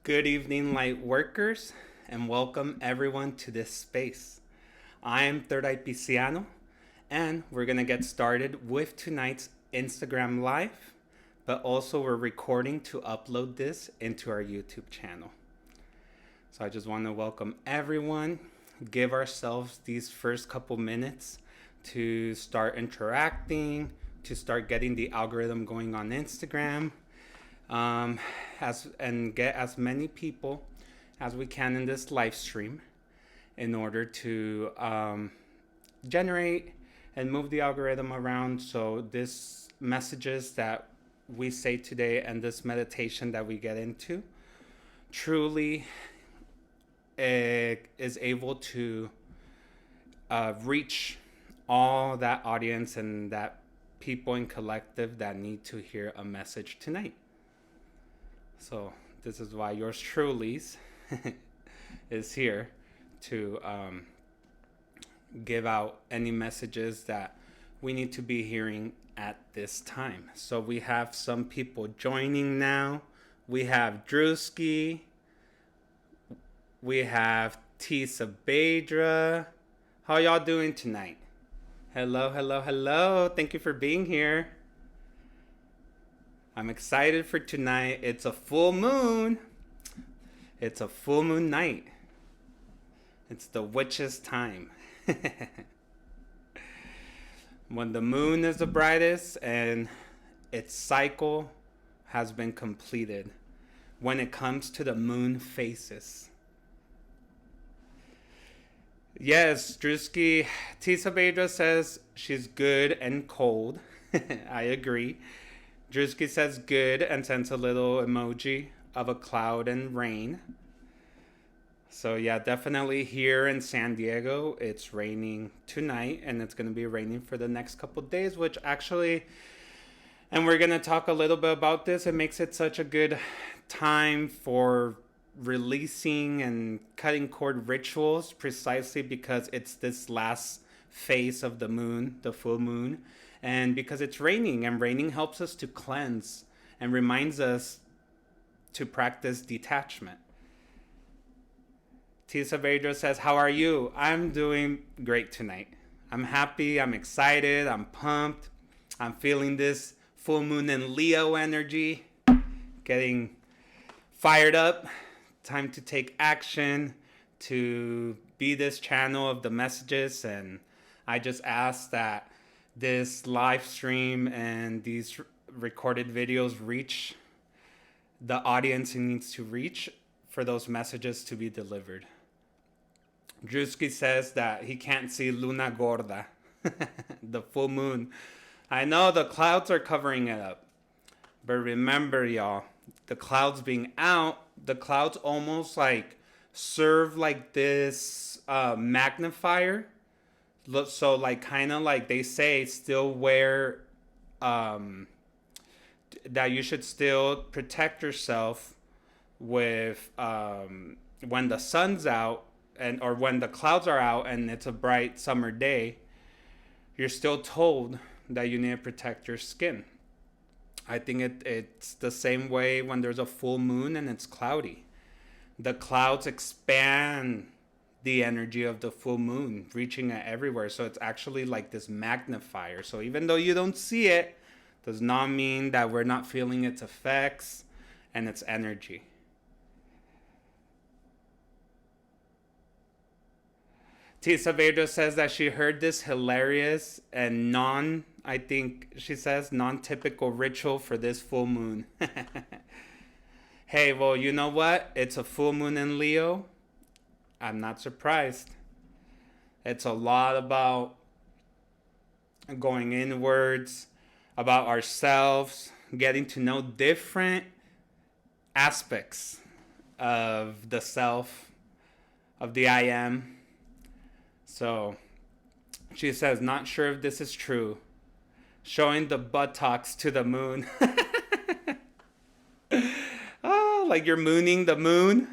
Good evening, light workers, and welcome everyone to this space. I'm Third Eye Pisciano, and we're going to get started with tonight's Instagram Live, but also we're recording to upload this into our YouTube channel. So I just want to welcome everyone, give ourselves these first couple minutes to start interacting, to start getting the algorithm going on Instagram. And get as many people as we can in this live stream in order to generate and move the algorithm around, so this messages that we say today and this meditation that we get into truly is able to reach all that audience and that people in collective that need to hear a message tonight. So this is why yours truly is here to give out any messages that we need to be hearing at this time. So we have some people joining now. We have Drewski. We have T. Sabedra. How y'all doing tonight? Hello, hello, hello. Thank you for being here. I'm excited for tonight. It's a full moon. It's a full moon night. It's the witch's time. When the moon is the brightest and its cycle has been completed. When it comes to the moon phases. Yes, Drewski. Tisa Bedra says she's good and cold. I agree. Drewski says good and sends a little emoji of a cloud and rain. So yeah, definitely here in San Diego, it's raining tonight and it's going to be raining for the next couple of days, which actually, and we're going to talk a little bit about this. It makes it such a good time for releasing and cutting cord rituals, precisely because it's this last phase of the moon, the full moon. And because it's raining, and raining helps us to cleanse and reminds us to practice detachment. Tisa Vedra says, how are you? I'm doing great tonight. I'm happy, I'm excited, I'm pumped. I'm feeling this full moon in Leo energy, getting fired up. Time to take action, to be this channel of the messages. And I just ask that this live stream and these recorded videos reach the audience it needs to reach for those messages to be delivered. Drewski says that he can't see Luna Gorda, the full moon. I know the clouds are covering it up, but remember, y'all, the clouds being out, the clouds almost like serve like this magnifier. So like kind of like they say, still wear that you should still protect yourself with when the sun's out and or when the clouds are out and it's a bright summer day. You're still told that you need to protect your skin. I think it's the same way when there's a full moon and it's cloudy. The clouds expand the energy of the full moon, reaching it everywhere. So it's actually like this magnifier. So even though you don't see it, does not mean that we're not feeling its effects and its energy. Tisa Vedra says that she heard this hilarious and I think she says, non-typical ritual for this full moon. Hey, well, you know what? It's a full moon in Leo. I'm not surprised. It's a lot about going inwards, about ourselves, getting to know different aspects of the self, of the I am. So she says, not sure if this is true. Showing the buttocks to the moon. Oh, like you're mooning the moon?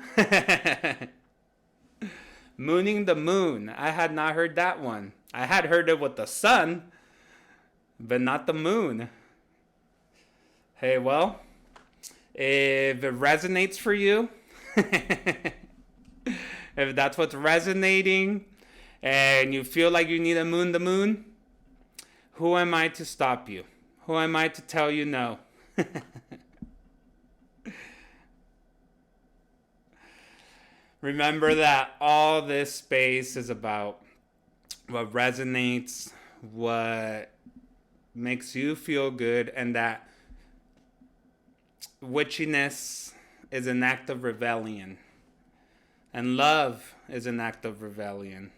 Mooning the moon. I had not heard that one. I had heard it with the sun, but not the moon. Hey, well, if it resonates for you, If that's what's resonating and you feel like you need a moon the moon, who am I to stop you? Who am I to tell you no? Remember that all this space is about what resonates, what makes you feel good, and that witchiness is an act of rebellion. And love is an act of rebellion.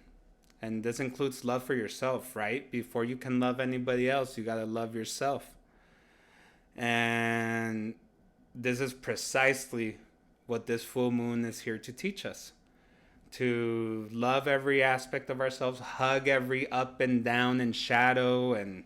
And this includes love for yourself, right? Before you can love anybody else, you gotta love yourself. And this is precisely what this full moon is here to teach us. To love every aspect of ourselves, hug every up and down and shadow, and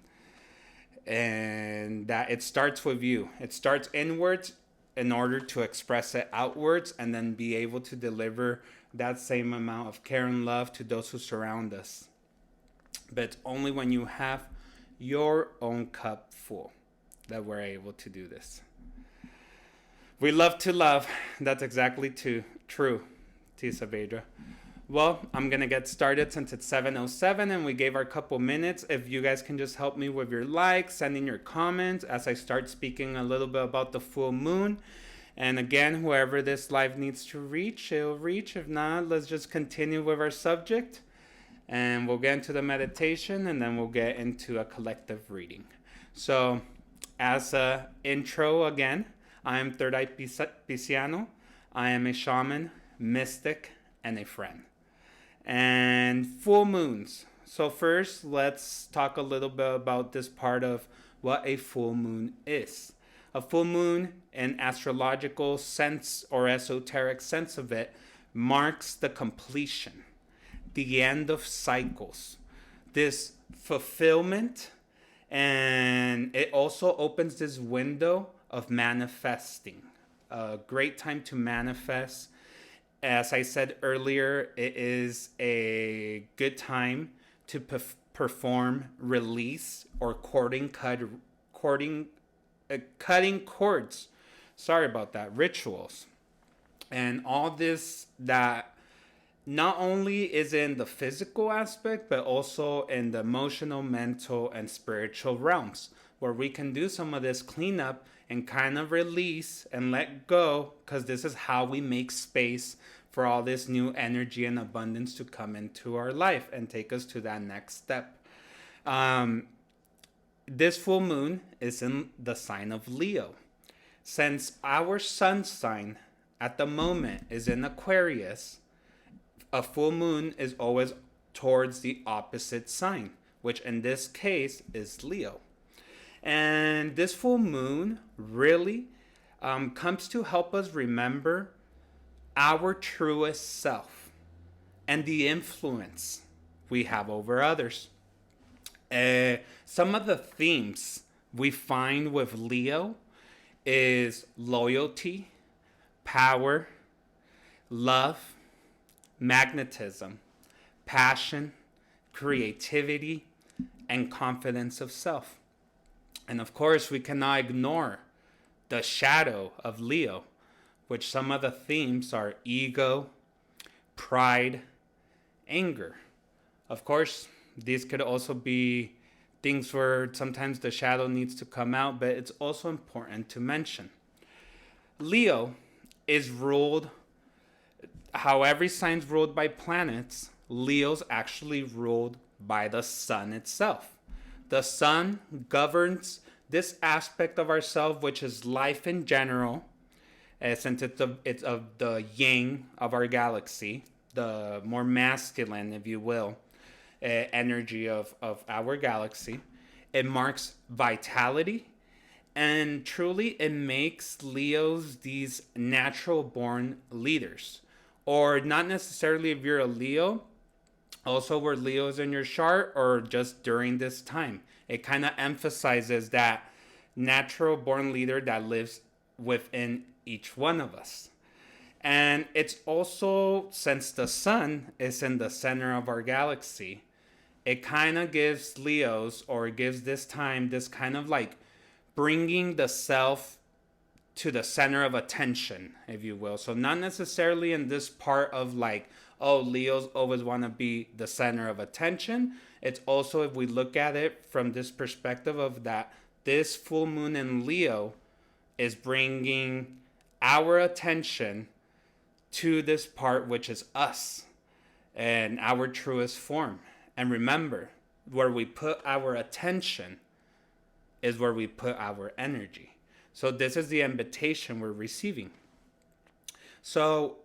that it starts with you. It starts inwards in order to express it outwards and then be able to deliver that same amount of care and love to those who surround us. But it's only when you have your own cup full that we're able to do this. We love to love. That's exactly true, Tia Saavedra. Well, I'm going to get started since it's 7:07 and we gave our couple minutes. If you guys can just help me with your likes, sending your comments as I start speaking a little bit about the full moon. And again, whoever this live needs to reach, it'll reach. If not, let's just continue with our subject. And we'll get into the meditation and then we'll get into a collective reading. So, as an intro again, I am Third Eye Pisciano. I am a shaman, mystic, and a friend. And full moons. So first, let's talk a little bit about this part of what a full moon is. A full moon, in astrological sense or esoteric sense of it, marks the completion, the end of cycles, this fulfillment, and it also opens this window of manifesting. A great time to manifest. As I said earlier, it is a good time to perform release or cutting cords. Sorry about that. Rituals. And all this that not only is in the physical aspect, but also in the emotional, mental, and spiritual realms, where we can do some of this cleanup and kind of release and let go, because this is how we make space for all this new energy and abundance to come into our life and take us to that next step. This full moon is in the sign of Leo. Since our sun sign at the moment is in Aquarius, a full moon is always towards the opposite sign, which in this case is Leo. And this full moon really comes to help us remember our truest self and the influence we have over others. Some of the themes we find with Leo is loyalty, power, love, magnetism, passion, creativity, and confidence of self. And of course, we cannot ignore the shadow of Leo, which some of the themes are ego, pride, anger. Of course, these could also be things where sometimes the shadow needs to come out, but it's also important to mention. Leo is ruled, how every sign's ruled by planets, Leo's actually ruled by the sun itself. The sun governs this aspect of ourselves, which is life in general, since it's of the yang of our galaxy, the more masculine, if you will, energy of our galaxy. It marks vitality, and truly it makes Leos these natural born leaders. Or not necessarily if you're a Leo, also where Leo's in your chart, or just during this time. It kind of emphasizes that natural born leader that lives within each one of us. And it's also, since the sun is in the center of our galaxy, it kind of gives Leos, or gives this time, this kind of like bringing the self to the center of attention, if you will. So not necessarily in this part of like, oh, Leos always want to be the center of attention. It's also, if we look at it from this perspective of that, this full moon in Leo is bringing our attention to this part, which is us and our truest form. And remember, where we put our attention is where we put our energy. So this is the invitation we're receiving. So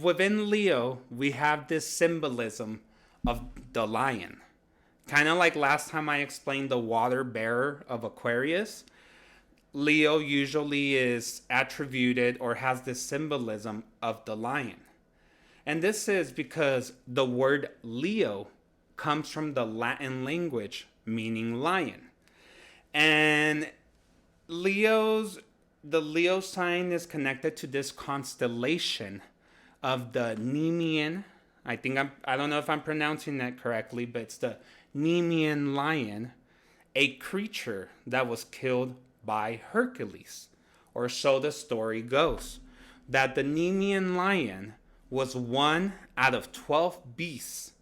within Leo, we have this symbolism of the lion. Kind of like last time I explained the water bearer of Aquarius. Leo usually is attributed or has this symbolism of the lion. And this is because the word Leo comes from the Latin language meaning lion. And the Leo sign is connected to this constellation of the Nemean. I don't know if I'm pronouncing that correctly, but it's the Nemean lion, a creature that was killed by Hercules. Or so the story goes. That the Nemean lion was one out of 12 beasts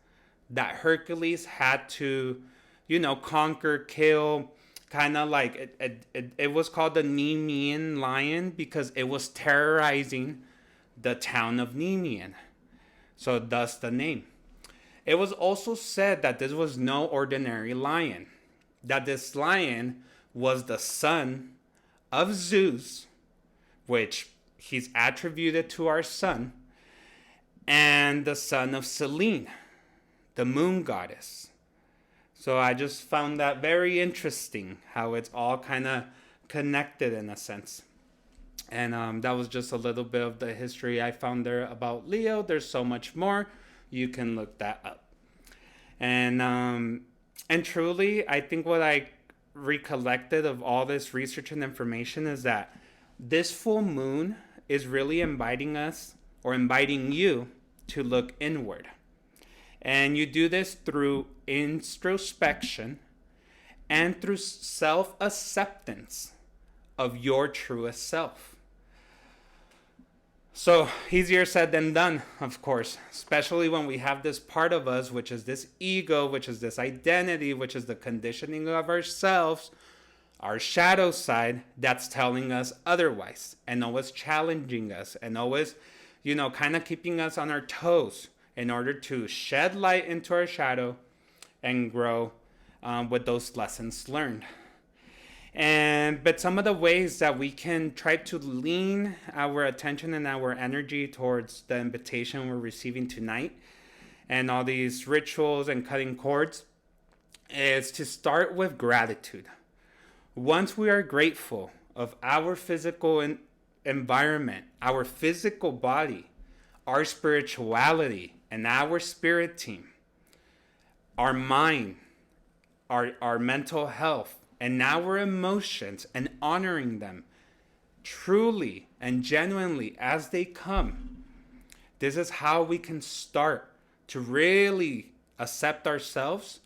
that Hercules had to, conquer, kill. Kind of like it was called the Nemean lion because it was terrorizing the town of Nemean. So thus the name. It was also said that this was no ordinary lion. That this lion was the son of Zeus, which he's attributed to our sun, and the son of Selene, the moon goddess. So I just found that very interesting, how it's all kind of connected in a sense. And that was just a little bit of the history I found there about Leo. There's so much more. You can look that up. And truly, I think what I recollected of all this research and information is that this full moon is really inviting us or inviting you to look inward. And you do this through introspection and through self-acceptance of your truest self. So easier said than done, of course, especially when we have this part of us, which is this ego, which is this identity, which is the conditioning of ourselves, our shadow side that's telling us otherwise and always challenging us and always, kind of keeping us on our toes in order to shed light into our shadow and grow with those lessons learned. But some of the ways that we can try to lean our attention and our energy towards the invitation we're receiving tonight and all these rituals and cutting cords is to start with gratitude. Once we are grateful of our physical environment, our physical body, our spirituality, and our spirit team, our mind, our mental health, and our emotions, and honoring them truly and genuinely as they come. This is how we can start to really accept ourselves.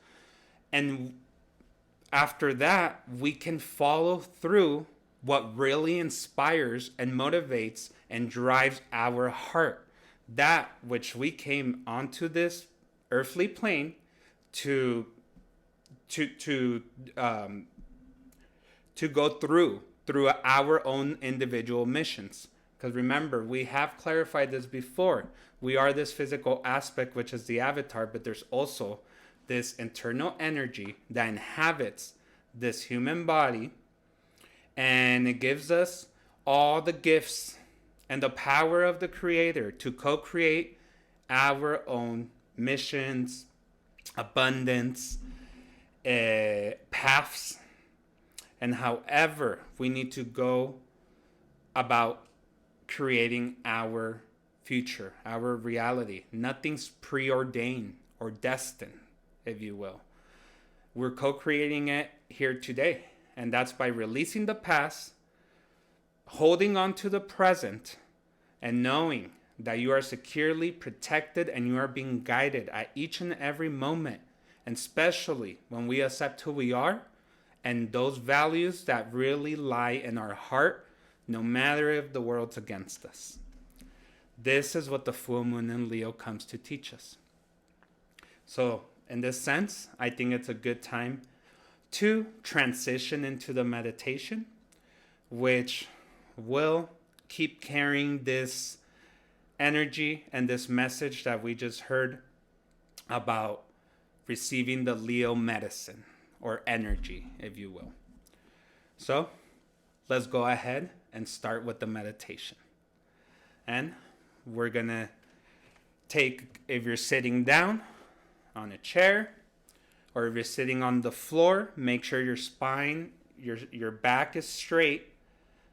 And after that, we can follow through what really inspires and motivates and drives our heart. That which we came onto this earthly plane to go through our own individual missions. Because remember, we have clarified this before. We are this physical aspect, which is the avatar, but there's also this internal energy that inhabits this human body, and it gives us all the gifts and the power of the Creator to co-create our own missions, abundance, paths, and however we need to go about creating our future, our reality. Nothing's preordained or destined, if you will. We're co-creating it here today, and that's by releasing the past, holding on to the present, and knowing that you are securely protected and you are being guided at each and every moment, and especially when we accept who we are and those values that really lie in our heart no matter if the world's against us. This is what the full moon in Leo comes to teach us. So, in this sense, I think it's a good time to transition into the meditation, which will keep carrying this energy and this message that we just heard about receiving the Leo medicine or energy, if you will. So, let's go ahead and start with the meditation. And we're going to take, if you're sitting down on a chair, or if you're sitting on the floor, make sure your spine, your back is straight.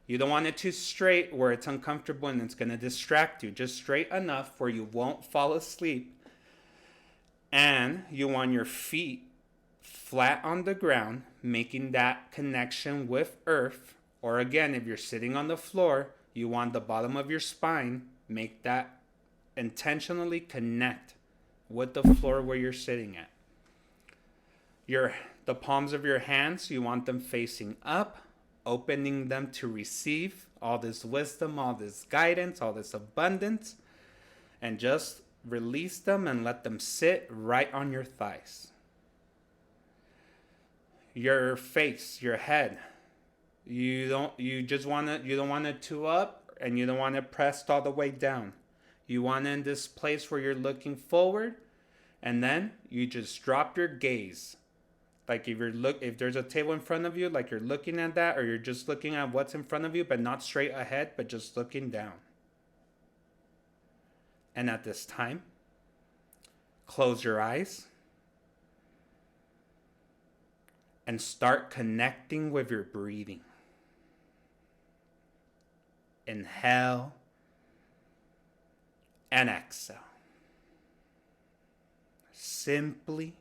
You don't want it too straight where it's uncomfortable and it's going to distract you. Just straight enough where you won't fall asleep. And you want your feet flat on the ground, making that connection with earth. Or again, if you're sitting on the floor, you want the bottom of your spine, make that intentionally connect with the floor where you're sitting at. The palms of your hands, you want them facing up, opening them to receive all this wisdom, all this guidance, all this abundance, and just release them and let them sit right on your thighs. Your face, your head, you don't want it to up, and you don't want it pressed all the way down. You want it in this place where you're looking forward, and then you just drop your gaze. Like if there's a table in front of you, like you're looking at that, or you're just looking at what's in front of you, but not straight ahead, but just looking down. And at this time, close your eyes and start connecting with your breathing. Inhale and exhale. Simply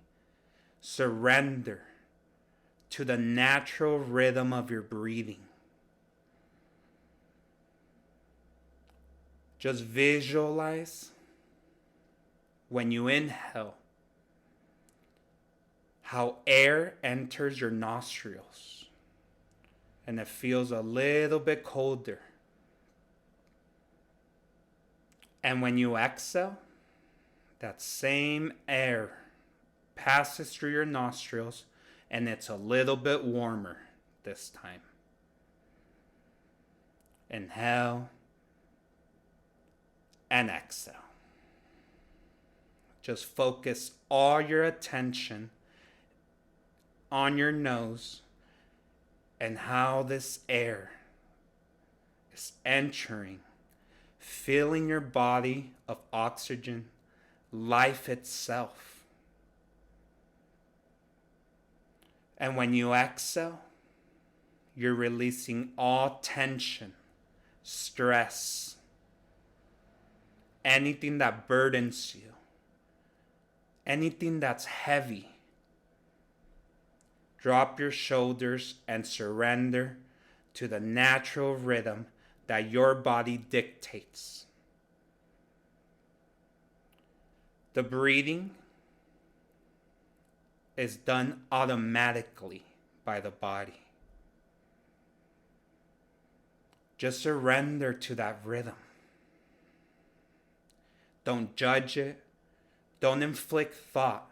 surrender to the natural rhythm of your breathing. Just visualize when you inhale how air enters your nostrils and it feels a little bit colder. And when you exhale, that same air passes through your nostrils and it's a little bit warmer this time. Inhale and exhale. Just focus all your attention on your nose and how this air is entering, filling your body of oxygen, life itself. And when you exhale, you're releasing all tension, stress, anything that burdens you, anything that's heavy. Drop your shoulders and surrender to the natural rhythm that your body dictates. The breathing is done automatically by the body. Just surrender to that rhythm. Don't judge it. Don't inflict thought.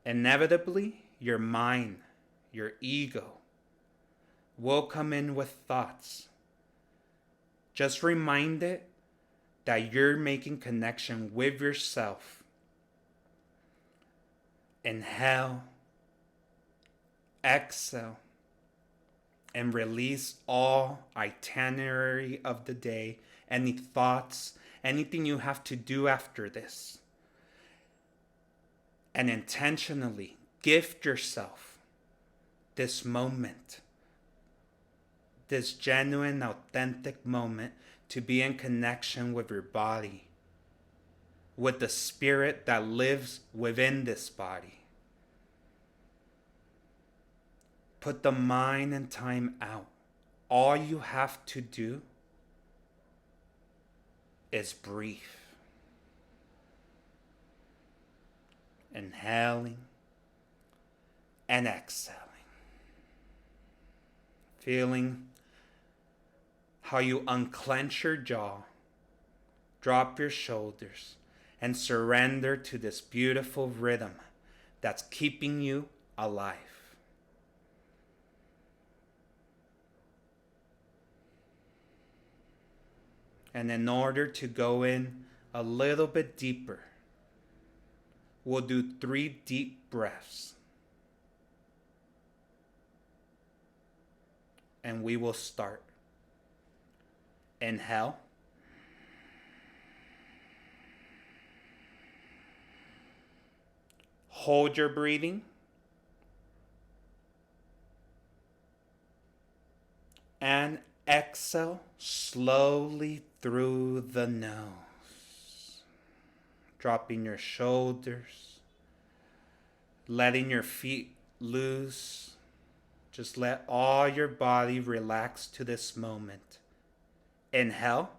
Inevitably, your mind, your ego, will come in with thoughts. Just remind it that you're making connection with yourself. Inhale, exhale, and release all itinerary of the day, any thoughts, anything you have to do after this. And intentionally gift yourself this moment, this genuine, authentic moment to be in connection with your body, with the spirit that lives within this body. Put the mind and time out. All you have to do is breathe. Inhaling and exhaling. Feeling how you unclench your jaw, drop your shoulders, and surrender to this beautiful rhythm that's keeping you alive. And in order to go in a little bit deeper, we'll do 3 deep breaths. And we will start. Inhale. Hold your breathing. And exhale slowly through the nose. Dropping your shoulders. Letting your feet loose. Just let all your body relax to this moment. Inhale.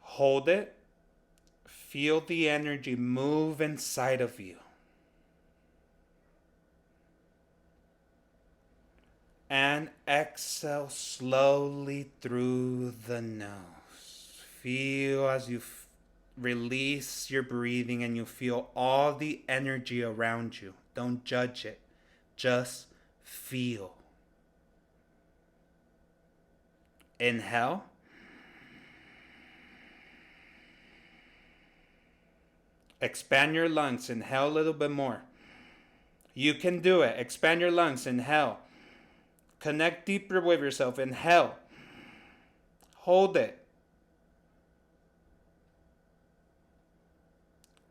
Hold it. Feel the energy move inside of you. And exhale slowly through the nose. Feel as you release your breathing and you feel all the energy around you. Don't judge it. Just feel. Inhale. Expand your lungs. Inhale a little bit more. You can do it. Expand your lungs. Inhale. Connect deeper with yourself. Inhale. Hold it.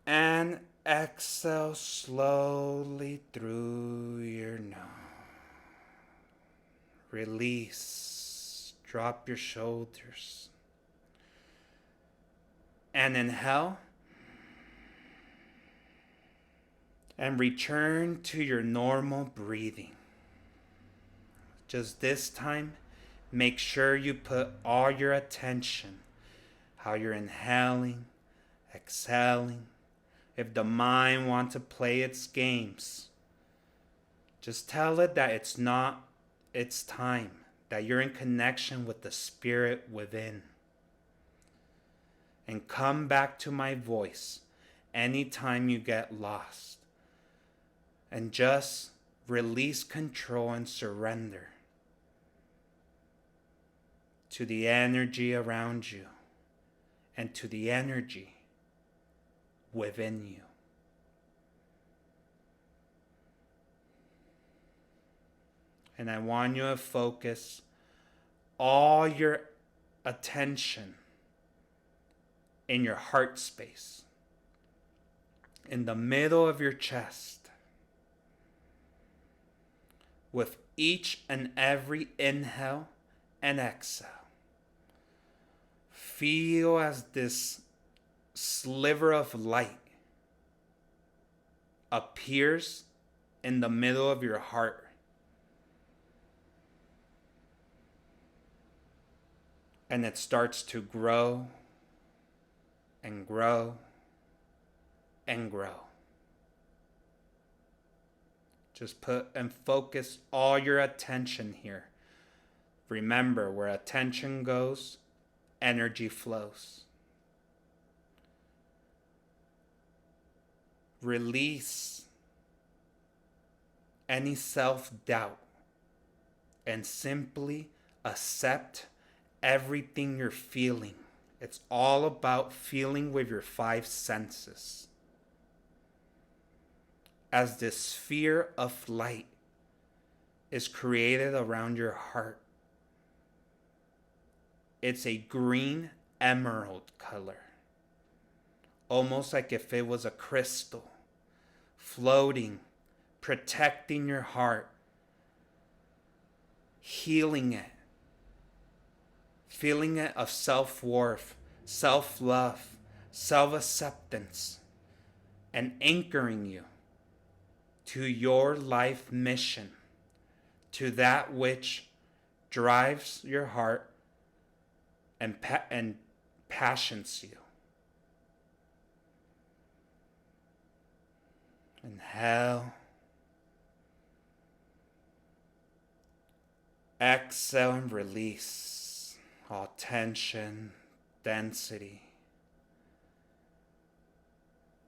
And exhale slowly through your nose. Release. Drop your shoulders. And inhale. And return to your normal breathing. Just this time, make sure you put all your attention, how you're inhaling, exhaling. If the mind wants to play its games, just tell it that it's not its time, that you're in connection with the spirit within. And come back to my voice anytime you get lost. And just release control and surrender to the energy around you and to the energy within you. And I want you to focus all your attention in your heart space, in the middle of your chest. With each and every inhale and exhale, feel as this sliver of light appears in the middle of your heart. And it starts to grow and grow and grow. Just put and focus all your attention here. Remember, where attention goes, energy flows. Release any self-doubt and simply accept everything you're feeling. It's all about feeling with your 5 senses. As this sphere of light is created around your heart, it's a green emerald color, almost like if it was a crystal, floating, protecting your heart, healing it, feeling it of self-worth, self-love, self-acceptance, and anchoring you to your life mission, to that which drives your heart and passions you. Inhale Exhale and release all tension, density.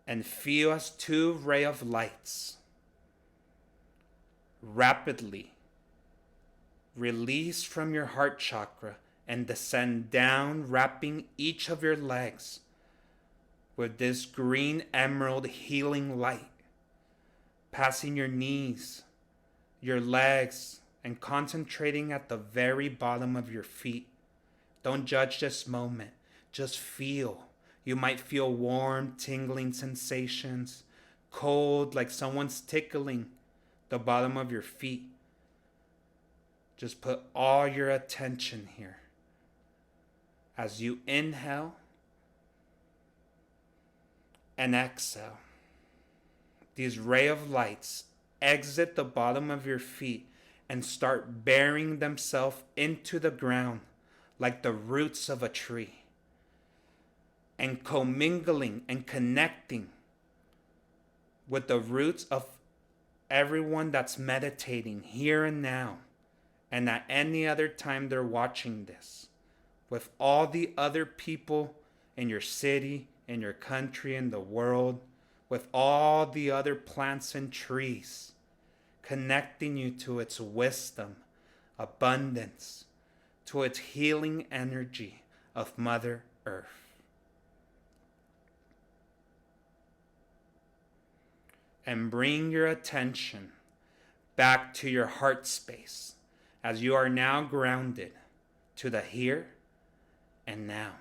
And feel as two rays of lights rapidly release from your heart chakra and descend down, wrapping each of your legs with this green emerald healing light, passing your knees, your legs, and concentrating at the very bottom of your feet. Don't judge this moment. Just feel. You might feel warm, tingling sensations, cold, like someone's tickling the bottom of your feet. Just put all your attention here. As you inhale and exhale, these rays of lights exit the bottom of your feet and start burying themselves into the ground like the roots of a tree, and commingling and connecting with the roots of everyone that's meditating here and now, and at any other time they're watching this, with all the other people in your city, in your country, in the world, with all the other plants and trees, connecting you to its wisdom, abundance, to its healing energy of Mother Earth. And bring your attention back to your heart space as you are now grounded to the here and now.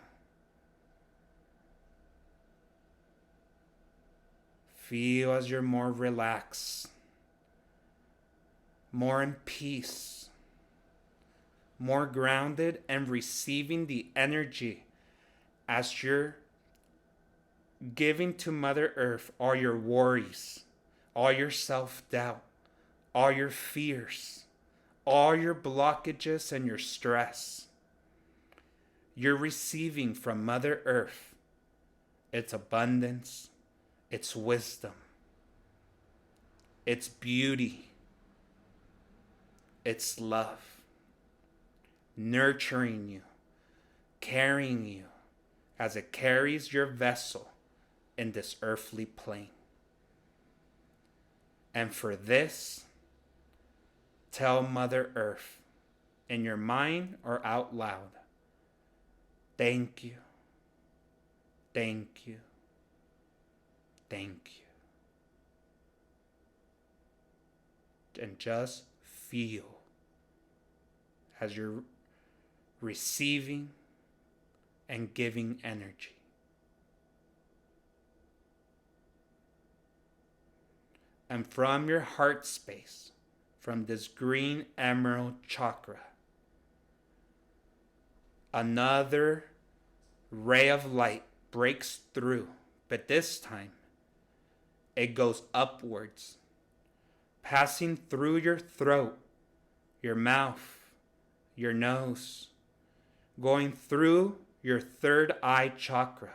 Feel as you're more relaxed, more in peace, more grounded, and receiving the energy as you're giving to Mother Earth all your worries, all your self-doubt, all your fears, all your blockages and your stress. You're receiving from Mother Earth its abundance, its wisdom, its beauty, its love, nurturing you, carrying you as it carries your vessel in this earthly plane. And for this, tell Mother Earth in your mind or out loud, thank you, thank you, thank you. And just feel as you're receiving and giving energy. And from your heart space, from this green emerald chakra, another ray of light breaks through, but this time it goes upwards, passing through your throat, your mouth, your nose, going through your third eye chakra,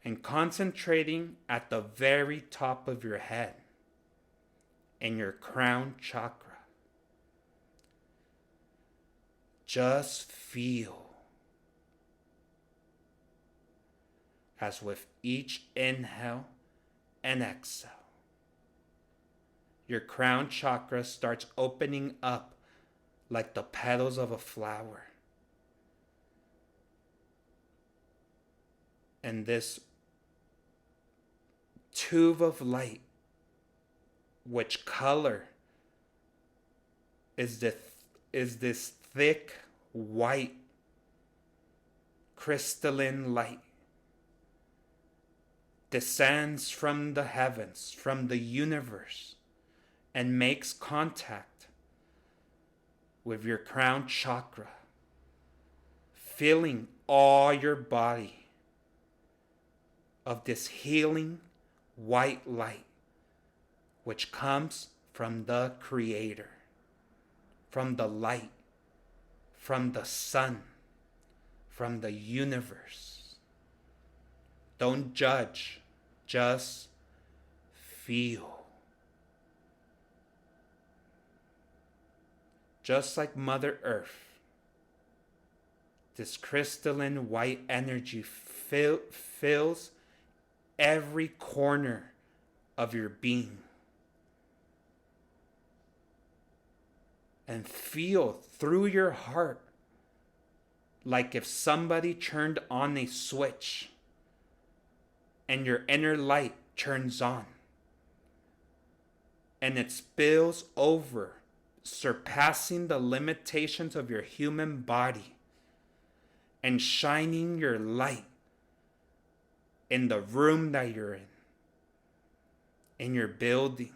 and concentrating at the very top of your head in your crown chakra. Just feel as with each inhale and exhale, your crown chakra starts opening up like the petals of a flower. And this tube of light, which color is this thick white crystalline light, descends from the heavens, from the universe, and makes contact with your crown chakra, filling all your body of this healing white light, which comes from the Creator, from the light, from the sun, from the universe. Don't judge, just feel. just like Mother Earth, this crystalline white energy fills every corner of your being. And feel through your heart like if somebody turned on a switch and your inner light turns on. And it spills over, surpassing the limitations of your human body and shining your light in the room that you're in your building,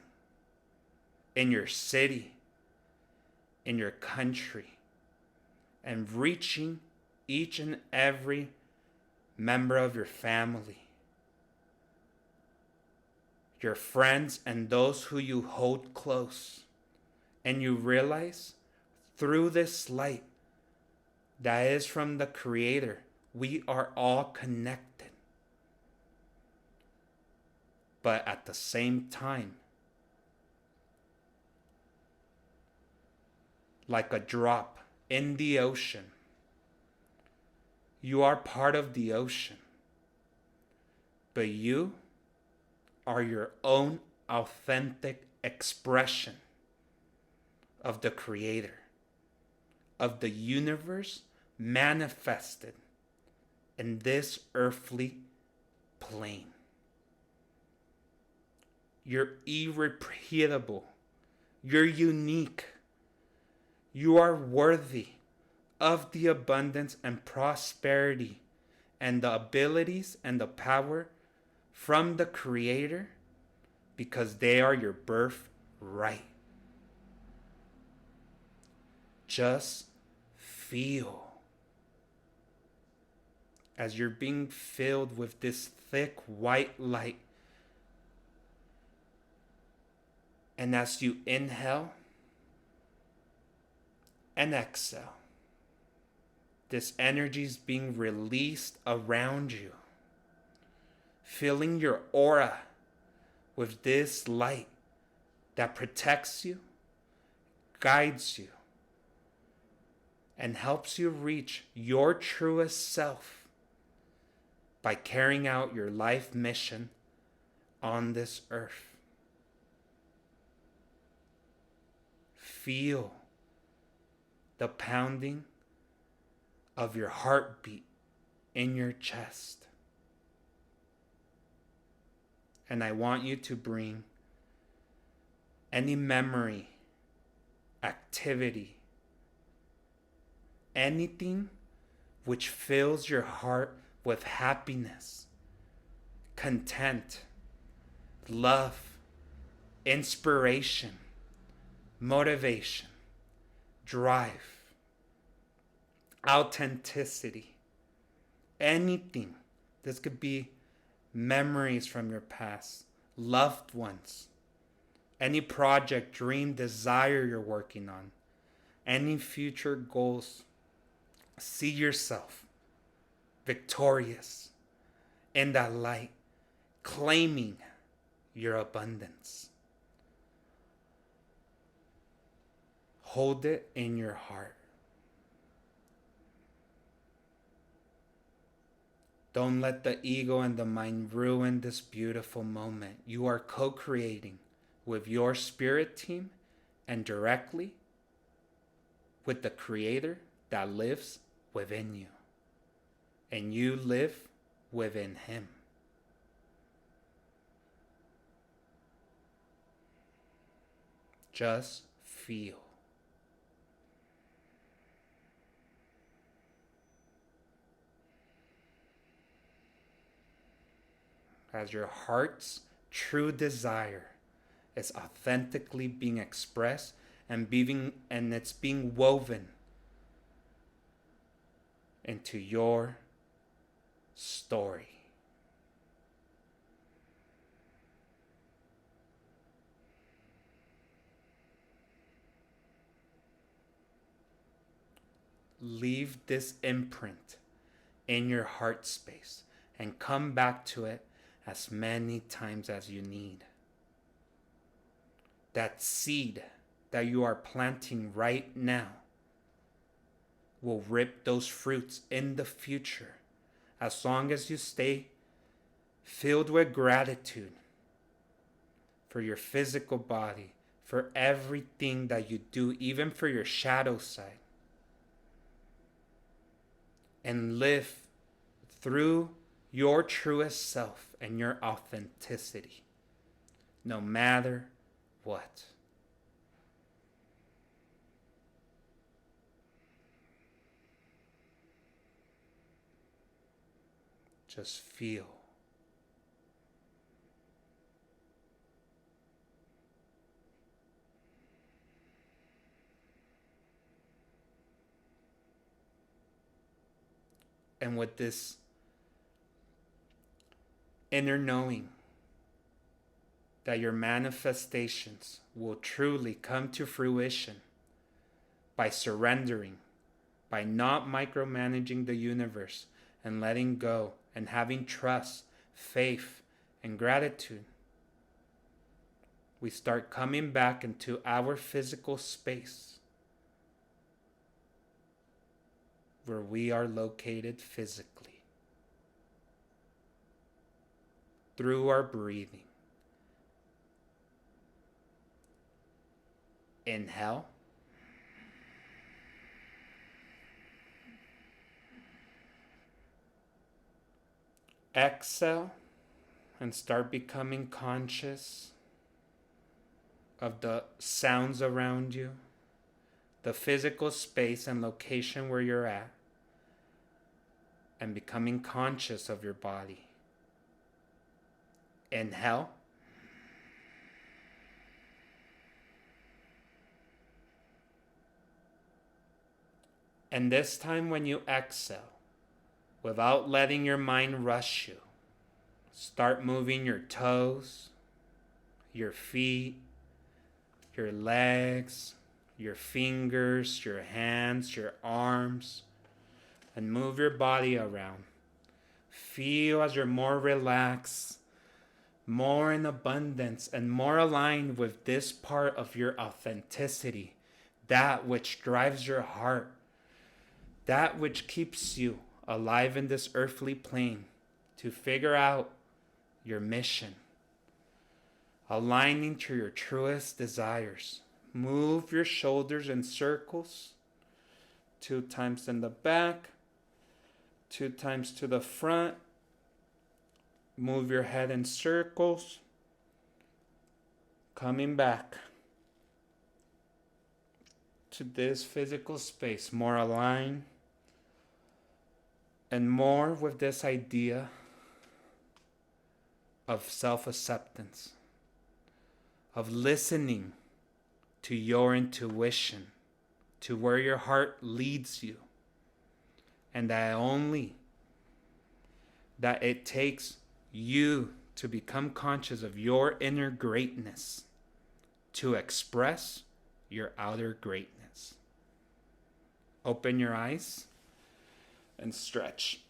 in your city, in your country, and reaching each and every member of your family, your friends, and those who you hold close. And you realize through this light that is from the Creator, we are all connected. But at the same time, like a drop in the ocean, you are part of the ocean. But you are your own authentic expression of the Creator, of the universe manifested in this earthly plane. You're irrepeatable. You're unique. You are worthy of the abundance and prosperity and the abilities and the power from the Creator, because they are your birthright. Just feel as you're being filled with this thick white light. And as you inhale and exhale, this energy is being released around you, filling your aura with this light that protects you, guides you, and helps you reach your truest self by carrying out your life mission on this earth. Feel the pounding of your heartbeat in your chest. And I want you to bring any memory, activity, anything which fills your heart with happiness, content, love, inspiration, motivation, drive, authenticity, anything. This could be memories from your past, loved ones, any project, dream, desire you're working on, any future goals. See yourself victorious in that light, claiming your abundance. Hold it in your heart. Don't let the ego and the mind ruin this beautiful moment. You are co-creating with your spirit team and directly with the Creator that lives within you. And you live within Him. Just feel. As your heart's true desire is authentically being expressed and it's being woven into your story. Leave this imprint in your heart space and come back to it as many times as you need. That seed that you are planting right now will reap those fruits in the future, as long as you stay filled with gratitude for your physical body, for everything that you do, even for your shadow side, and live through your truest self and your authenticity, no matter what. Just feel. And with this inner knowing that your manifestations will truly come to fruition by surrendering, by not micromanaging the universe and letting go and having trust, faith, and gratitude, we start coming back into our physical space where we are located physically through our breathing. Inhale. Exhale and start becoming conscious of the sounds around you, the physical space and location where you're at, and becoming conscious of your body. Inhale. And this time when you exhale, without letting your mind rush you, start moving your toes, your feet, your legs, your fingers, your hands, your arms, and move your body around. Feel as you're more relaxed, more in abundance, and more aligned with this part of your authenticity, that which drives your heart, that which keeps you alive in this earthly plane to figure out your mission, aligning to your truest desires. Move your shoulders in circles, 2 times in the back, 2 times to the front. Move your head in circles, coming back to this physical space, more aligned and more with this idea of self-acceptance, of listening to your intuition, to where your heart leads you, and that it takes you to become conscious of your inner greatness to express your outer greatness. Open your eyes and stretch.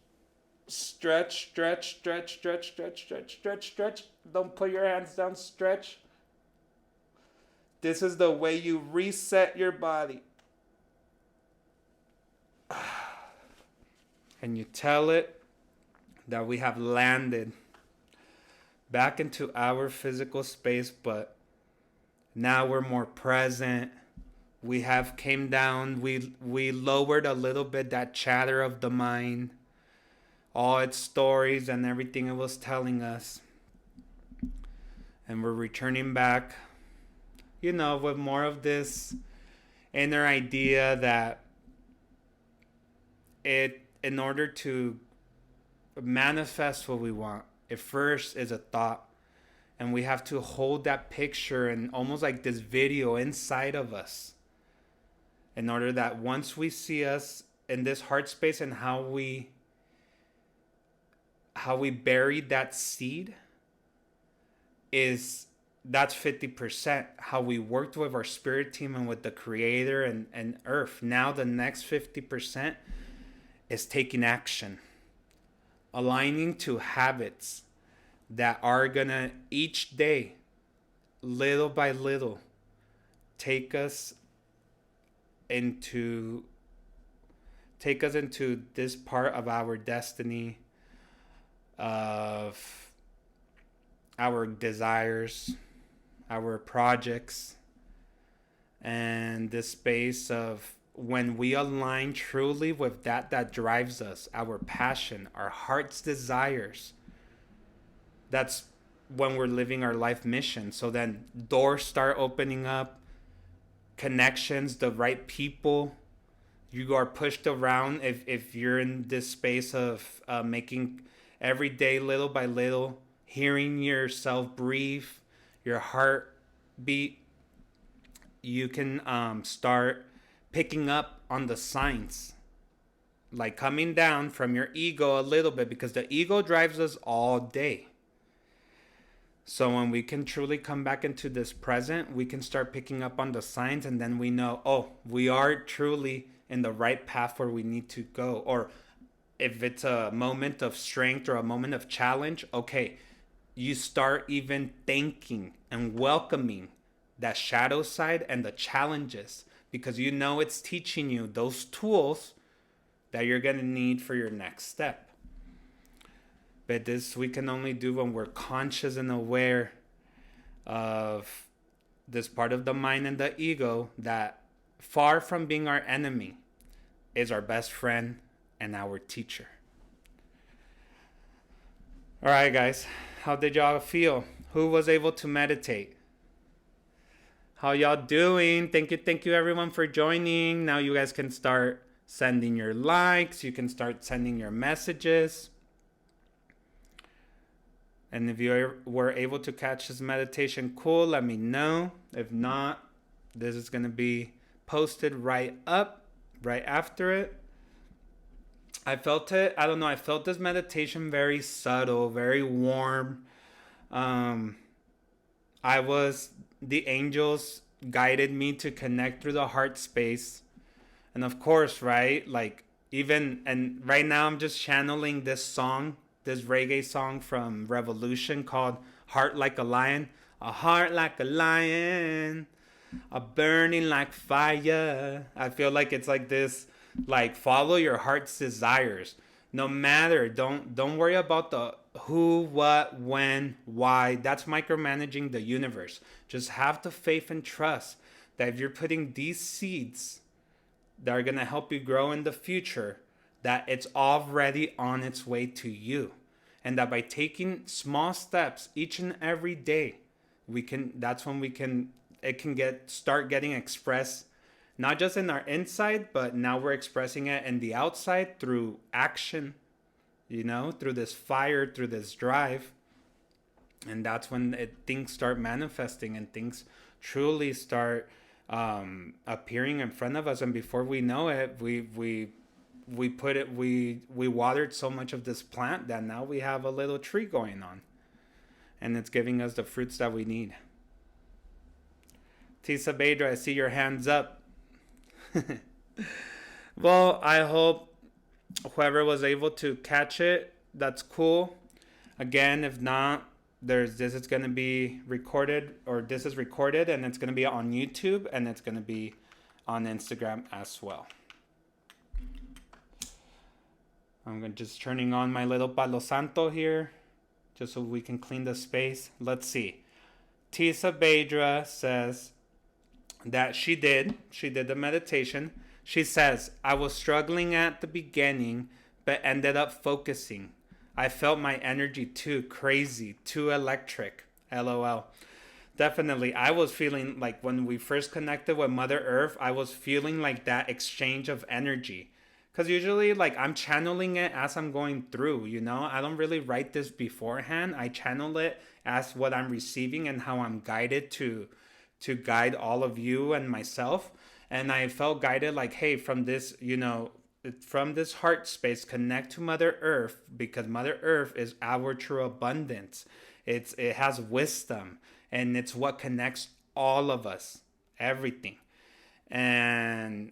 Stretch, stretch, stretch, stretch, stretch, stretch, stretch, stretch. Don't put your hands down, stretch. This is the way you reset your body. And you tell it that we have landed back into our physical space, but now we're more present. We have came down, we lowered a little bit that chatter of the mind, all its stories and everything it was telling us. And we're returning back, with more of this inner idea that in order to manifest what we want, it first is a thought. And we have to hold that picture and almost like this video inside of us, in order that once we see us in this heart space and how we buried that seed, that's 50%. How we worked with our spirit team and with the creator and earth. Now the next 50% is taking action, aligning to habits that are gonna each day, little by little, take us into this part of our destiny, of our desires, our projects, and this space of when we align truly with that drives us, our passion, our heart's desires. That's when we're living our life mission. So then doors start opening up, connections, the right people. You are pushed around if you're in this space of making every day little by little, hearing yourself breathe, your heart beat. You can start picking up on the signs, like coming down from your ego a little bit, because the ego drives us all day. So when we can truly come back into this present, we can start picking up on the signs, and then we know, oh, we are truly in the right path where we need to go. Or if it's a moment of strength or a moment of challenge, okay, you start even thanking and welcoming that shadow side and the challenges, because you know it's teaching you those tools that you're going to need for your next step. But this we can only do when we're conscious and aware of this part of the mind and the ego that, far from being our enemy, is our best friend and our teacher. All right, guys, how did y'all feel? Who was able to meditate? How y'all doing? Thank you everyone for joining. Now you guys can start sending your likes. You can start sending your messages. And if you were able to catch this meditation, cool, let me know. If not, this is going to be posted right after it. I felt it. I don't know. I felt this meditation very subtle, very warm. The angels guided me to connect through the heart space. And of course, right? And right now I'm just channeling this song, this reggae song from Revolution called Heart Like a Lion. A heart like a lion, a burning like fire. I feel like it's like this, like follow your heart's desires. No matter, don't worry about the who, what, when, why. That's micromanaging the universe. Just have the faith and trust that if you're putting these seeds that are going to help you grow in the future, that it's already on its way to you. And that by taking small steps each and every day, that's when it can start getting expressed, not just in our inside, but now we're expressing it in the outside through action, through this fire, through this drive. And that's when things start manifesting and things truly start appearing in front of us. And before we know it, we watered so much of this plant that now we have a little tree going on, and it's giving us the fruits that we need. Tisa Bedra, I see your hands up. Well, I hope whoever was able to catch it, that's cool. Again, if not, this is going to be recorded, or this is recorded, and it's going to be on YouTube, and it's going to be on Instagram as well. I'm just turning on my little Palo Santo here, just so we can clean the space. Let's see. Tisa Bedra says that she did the meditation. She says, I was struggling at the beginning, but ended up focusing. I felt my energy too crazy, too electric. LOL. Definitely. I was feeling like when we first connected with Mother Earth, I was feeling like that exchange of energy. Because usually, I'm channeling it as I'm going through, I don't really write this beforehand. I channel it as what I'm receiving and how I'm guided to guide all of you and myself. And I felt guided hey, from this, from this heart space, connect to Mother Earth, because Mother Earth is our true abundance. It has wisdom, and it's what connects all of us, everything. And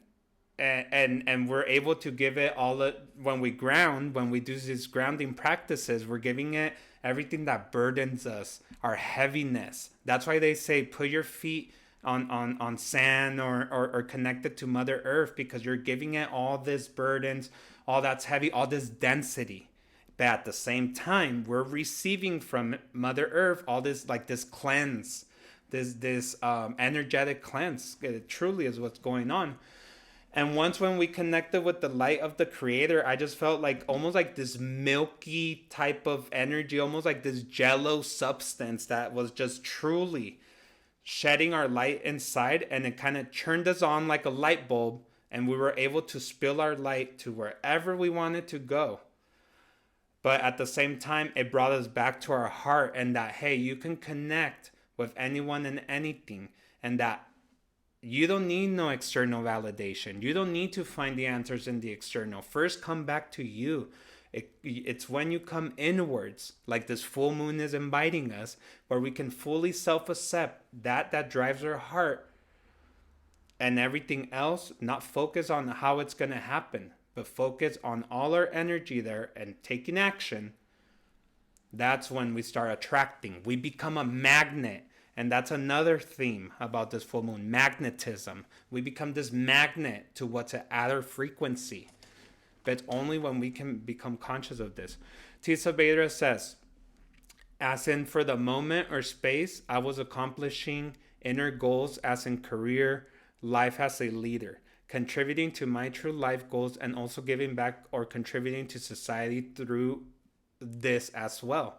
we're able to give it all when we do these grounding practices, we're giving it everything that burdens us, our heaviness. That's why they say put your feet on sand or connected to Mother Earth, because you're giving it all this burdens, all that's heavy, all this density. But at the same time, we're receiving from Mother Earth all this, like this cleanse, this energetic cleanse. It truly is what's going on. And once when we connected with the light of the creator, I just felt like almost like this milky type of energy, almost like this jello substance that was just truly shedding our light inside, and it kind of turned us on like a light bulb, and we were able to spill our light to wherever we wanted to go. But at the same time, it brought us back to our heart, and that, hey, you can connect with anyone and anything, and that you don't need no external validation. You don't need to find the answers in the external. First, come back to you. It's when you come inwards, like this full moon is inviting us, where we can fully self-accept that drives our heart, and everything else, not focus on how it's going to happen, but focus on all our energy there and taking action. That's when we start attracting. We become a magnet. And that's another theme about this full moon, magnetism. We become this magnet to what's at our frequency. But it's only when we can become conscious of this. Tisa Vedra says, as in for the moment or space, I was accomplishing inner goals as in career, life as a leader, contributing to my true life goals, and also giving back or contributing to society through this as well.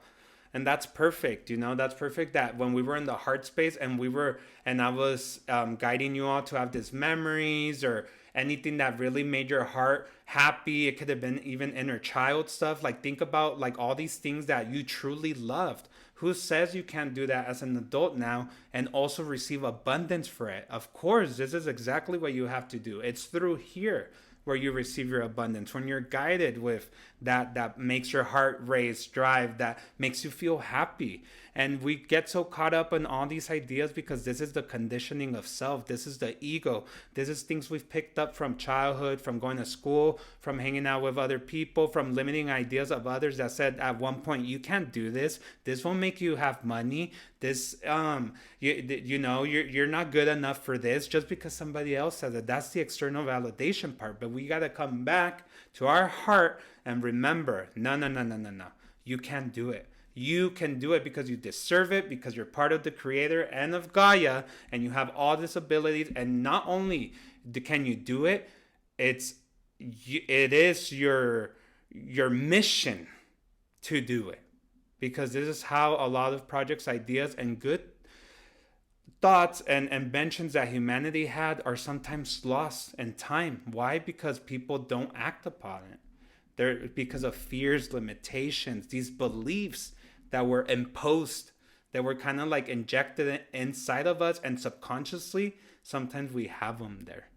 And that's perfect, that's perfect, that when we were in the heart space and I was guiding you all to have these memories or anything that really made your heart happy. It could have been even inner child stuff. Like, think about like all these things that you truly loved. Who says you can't do that as an adult now and also receive abundance for it? Of course, this is exactly what you have to do. It's through here where you receive your abundance, when you're guided with that makes your heart race, drive, that makes you feel happy. And we get so caught up in all these ideas because this is the conditioning of self. This is the ego. This is things we've picked up from childhood, from going to school, from hanging out with other people, from limiting ideas of others that said at one point, you can't do this. This won't make you have money. This, you're not good enough for this just because somebody else says it. That's the external validation part. But we got to come back to our heart and remember, no. You can't do it. You can do it because you deserve it, because you're part of the creator and of Gaia, and you have all these abilities. And not only can you do it, it is your mission to do it. Because this is how a lot of projects, ideas, and good thoughts and inventions that humanity had are sometimes lost in time. Why? Because people don't act upon it. They're because of fears, limitations, these beliefs that were imposed, that were kind of like injected inside of us, and subconsciously, sometimes we have them there.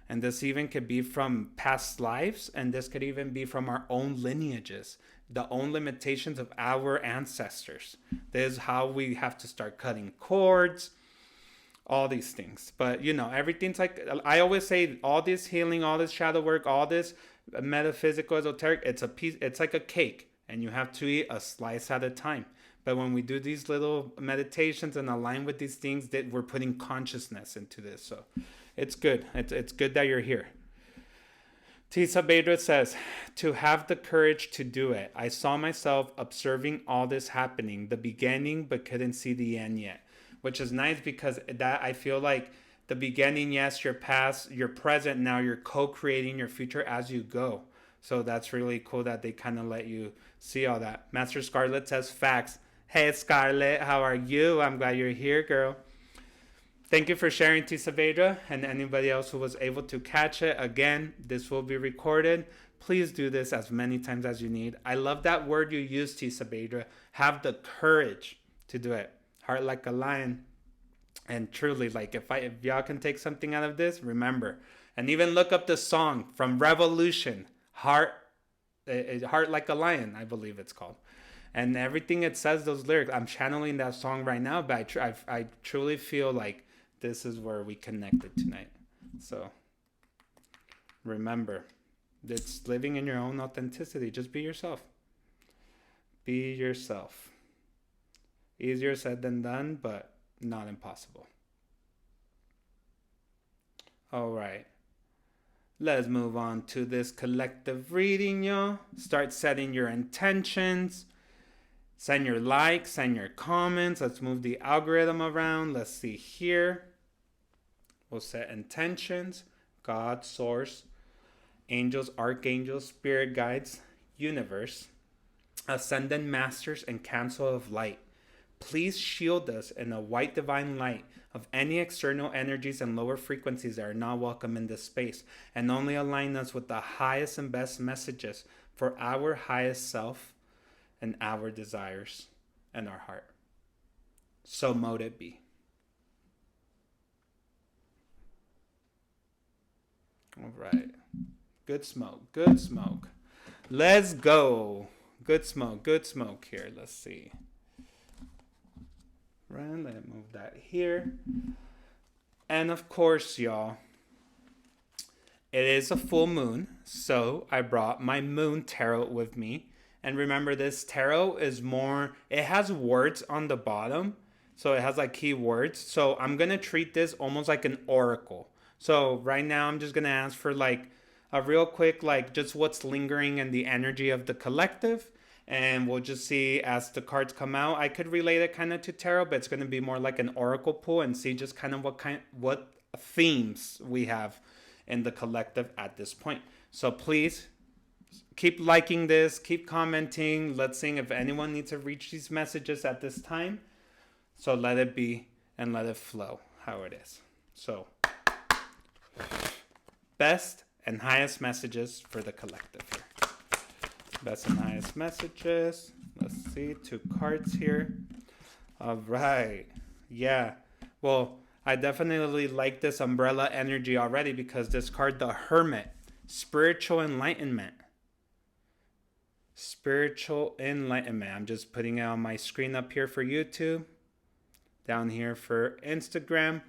And this even could be from past lives, and this could even be from our own lineages, the own limitations of our ancestors. This is how we have to start cutting cords, all these things. But everything's like, I always say, all this healing, all this shadow work, all this metaphysical, esoteric, it's like a cake, and you have to eat a slice at a time. But when we do these little meditations and align with these things, that we're putting consciousness into this. So it's good. It's good that you're here. Tisa Bedra says, to have the courage to do it. I saw myself observing all this happening, the beginning, but couldn't see the end yet. Which is nice, because that, I feel like, the beginning, yes, your past, your present, now you're co-creating your future as you go. So that's really cool that they kind of let you see all that. Master Scarlett says, facts. Hey, Scarlett, how are you? I'm glad you're here, girl. Thank you for sharing, Tisa Vedra, and anybody else who was able to catch it. Again, this will be recorded. Please do this as many times as you need. I love that word you used, Tisa Vedra. Have the courage to do it. Heart like a lion. And truly, like, if y'all can take something out of this, remember. And even look up the song from Revolution, Heart Like a Lion, I believe it's called. And everything it says, those lyrics, I'm channeling that song right now, but I truly feel like this is where we connected tonight. So remember, it's living in your own authenticity. Just be yourself. Be yourself. Easier said than done, but not impossible. All right. Let's move on to this collective reading, y'all. Start setting your intentions. Send your likes, send your comments. Let's move the algorithm around. Let's see here. We'll set intentions. God, source, angels, archangels, spirit guides, universe, ascendant masters, and council of light. Please shield us in a white divine light of any external energies and lower frequencies that are not welcome in this space, and only align us with the highest and best messages for our highest self and our desires and our heart. So mote it be. All right. Good smoke. Good smoke. Let's go. Good smoke. Good smoke here. Let's see. Right, let me move that here. And of course, y'all, it is a full moon, so I brought my moon tarot with me. And remember, this tarot is more, it has words on the bottom, so it has like keywords. So I'm gonna treat this almost like an oracle. So right now I'm just gonna ask for like a real quick, like just what's lingering in the energy of the collective. And we'll just see as the cards come out. I could relate it kind of to tarot, but it's going to be more like an oracle pool, and see just kind of what themes we have in the collective at this point. So please keep liking this, keep commenting. Let's see if anyone needs to reach these messages at this time. So let it be and let it flow how it is. So best and highest messages for the collective here. Best and highest messages. Let's see, 2 cards here. All right. Yeah. Well, I definitely like this umbrella energy already, because this card, the Hermit, spiritual enlightenment. Spiritual enlightenment. I'm just putting it on my screen up here for YouTube. Down here for Instagram.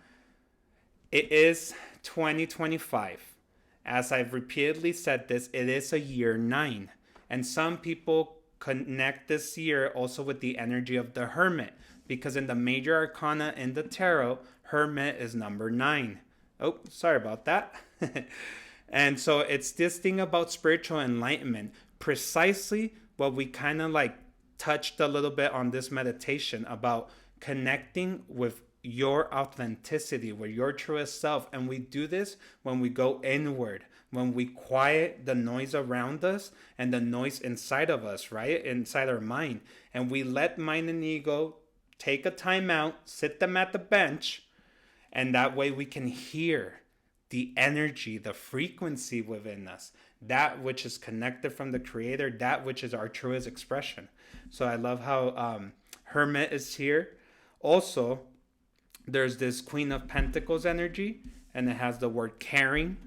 It is 2025. As I've repeatedly said this, it is a year 9. And some people connect this year also with the energy of the Hermit, because in the major arcana in the tarot, Hermit is number 9. Oh, sorry about that. And so it's this thing about spiritual enlightenment, precisely what we kind of like touched a little bit on this meditation about connecting with your authenticity, with your truest self. And we do this when we go inward, when we quiet the noise around us and the noise inside of us, right? Inside our mind. And we let mind and ego take a time out, sit them at the bench, and that way we can hear the energy, the frequency within us, that which is connected from the Creator, that which is our truest expression. So I love how Hermit is here. Also, there's this Queen of Pentacles energy, and it has the word caring.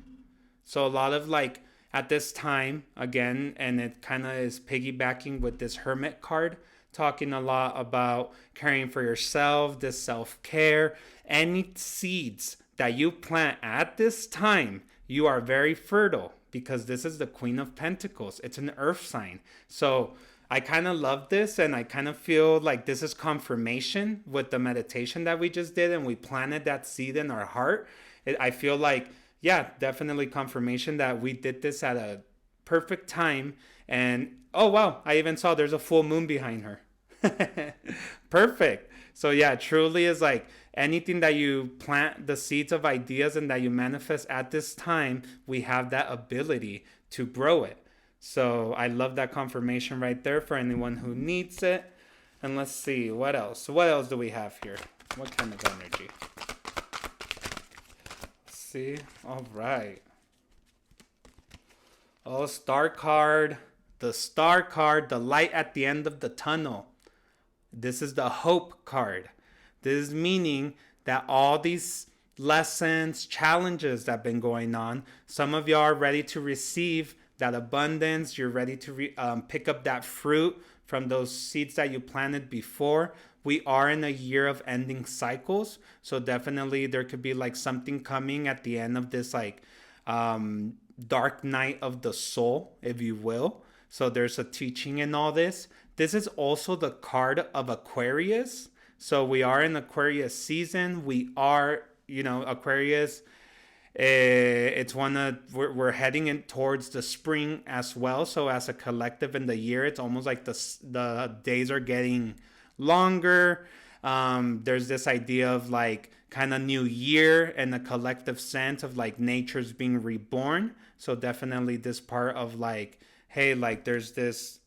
So a lot of like at this time, again, and it kind of is piggybacking with this Hermit card, talking a lot about caring for yourself, this self-care. Any seeds that you plant at this time, you are very fertile, because this is the Queen of Pentacles. It's an earth sign. So I kind of love this, and I kind of feel like this is confirmation with the meditation that we just did, and we planted that seed in our heart. I feel like, yeah, definitely confirmation that we did this at a perfect time. And oh wow, I even saw there's a full moon behind her. Perfect. So yeah, truly is like anything that you plant the seeds of ideas and that you manifest at this time, we have that ability to grow it. So I love that confirmation right there for anyone who needs it. And let's see, what else? What else do we have here? What kind of energy? Let's see. All right. Oh, star card. The star card, the light at the end of the tunnel. This is the hope card. This is meaning that all these lessons, challenges that have been going on, some of you are ready to receive that abundance. You're ready to pick up that fruit from those seeds that you planted before. We are in a year of ending cycles. So definitely there could be like something coming at the end of this like dark night of the soul, if you will. So there's a teaching in all this. This is also the card of Aquarius. So we are in Aquarius season. We are, Aquarius It's one of we're heading in towards the spring as well. So as a collective in the year, it's almost like the days are getting longer. There's this idea of like kind of new year and a collective sense of like nature's being reborn. So definitely this part of like, hey, like there's this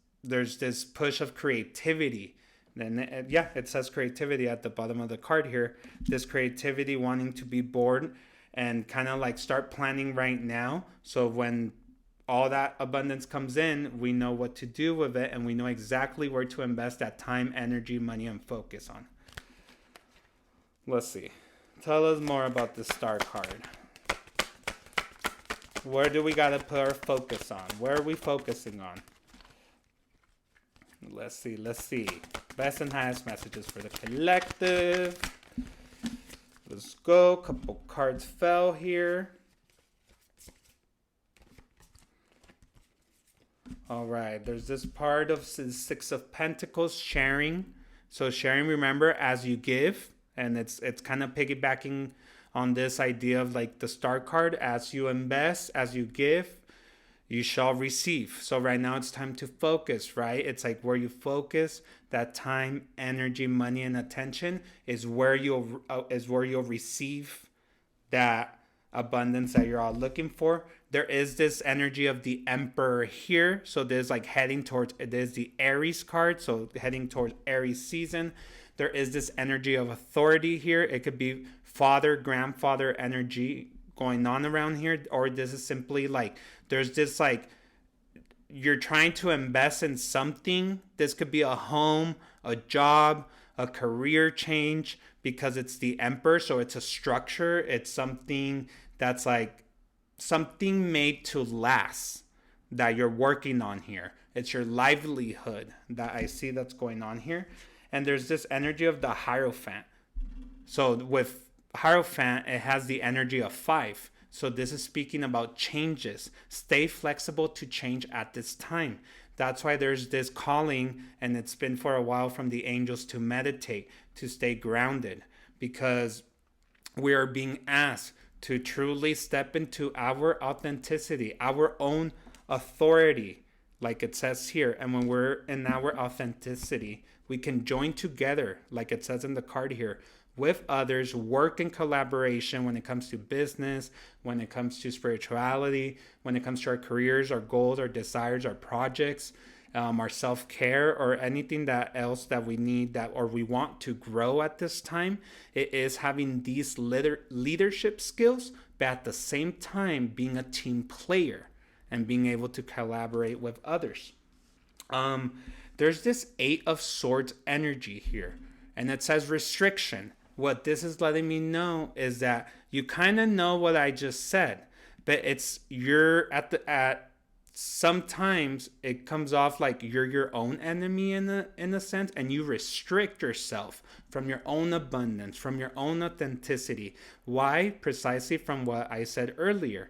push of creativity. And yeah, it says creativity at the bottom of the card here. This creativity wanting to be born and kind of like start planning right now. So when all that abundance comes in, we know what to do with it and we know exactly where to invest that time, energy, money, and focus on. Let's see. Tell us more about the star card. Where do we got to put our focus on? Where are we focusing on? Let's see. Best and highest messages for the collective. Let's go. Couple cards fell here. All right. There's this part of Six of Pentacles, sharing. So sharing, remember, as you give. And it's kind of piggybacking on this idea of like the star card. As you invest, as you give, you shall receive. So right now it's time to focus, right? It's like where you focus, that time, energy, money, and attention is where you'll receive that abundance that you're all looking for. There is this energy of the Emperor here. So there's like heading towards, there's the Aries card. So heading towards Aries season. There is this energy of authority here. It could be father, grandfather energy going on around here, or this is simply like there's this like you're trying to invest in something. This could be a home, a job, a career change, because it's the Emperor, so it's a structure. It's something that's like something made to last that you're working on here. It's your livelihood that I see that's going on here. And there's this energy of the Hierophant. So with Hierophant, it has the energy of 5. So this is speaking about changes. Stay flexible to change at this time. That's why there's this calling, and it's been for a while from the angels, to meditate, to stay grounded, because we are being asked to truly step into our authenticity, our own authority, like it says here. And when we're in our authenticity, we can join together, like it says in the card here, with others, work in collaboration when it comes to business, when it comes to spirituality, when it comes to our careers, our goals, our desires, our projects, our self-care, or anything that else that we need that or we want to grow at this time. It is having these leadership skills, but at the same time being a team player and being able to collaborate with others. There's this 8 of Swords energy here, and it says restriction. What this is letting me know is that you kind of know what I just said, but it's you're at sometimes it comes off like you're your own enemy in a sense, and you restrict yourself from your own abundance, from your own authenticity. Why? Precisely from what I said earlier.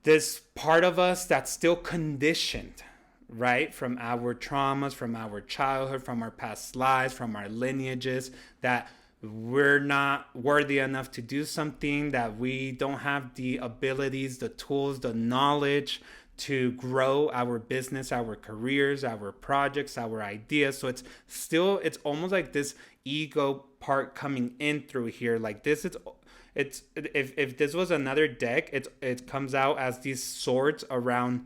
This part of us that's still conditioned, right, from our traumas, from our childhood, from our past lives, from our lineages, that we're not worthy enough to do something, that we don't have the abilities, the tools, the knowledge to grow our business, our careers, our projects, our ideas. So it's almost like this ego part coming in through here. Like this is it's if this was another deck, it comes out as these swords around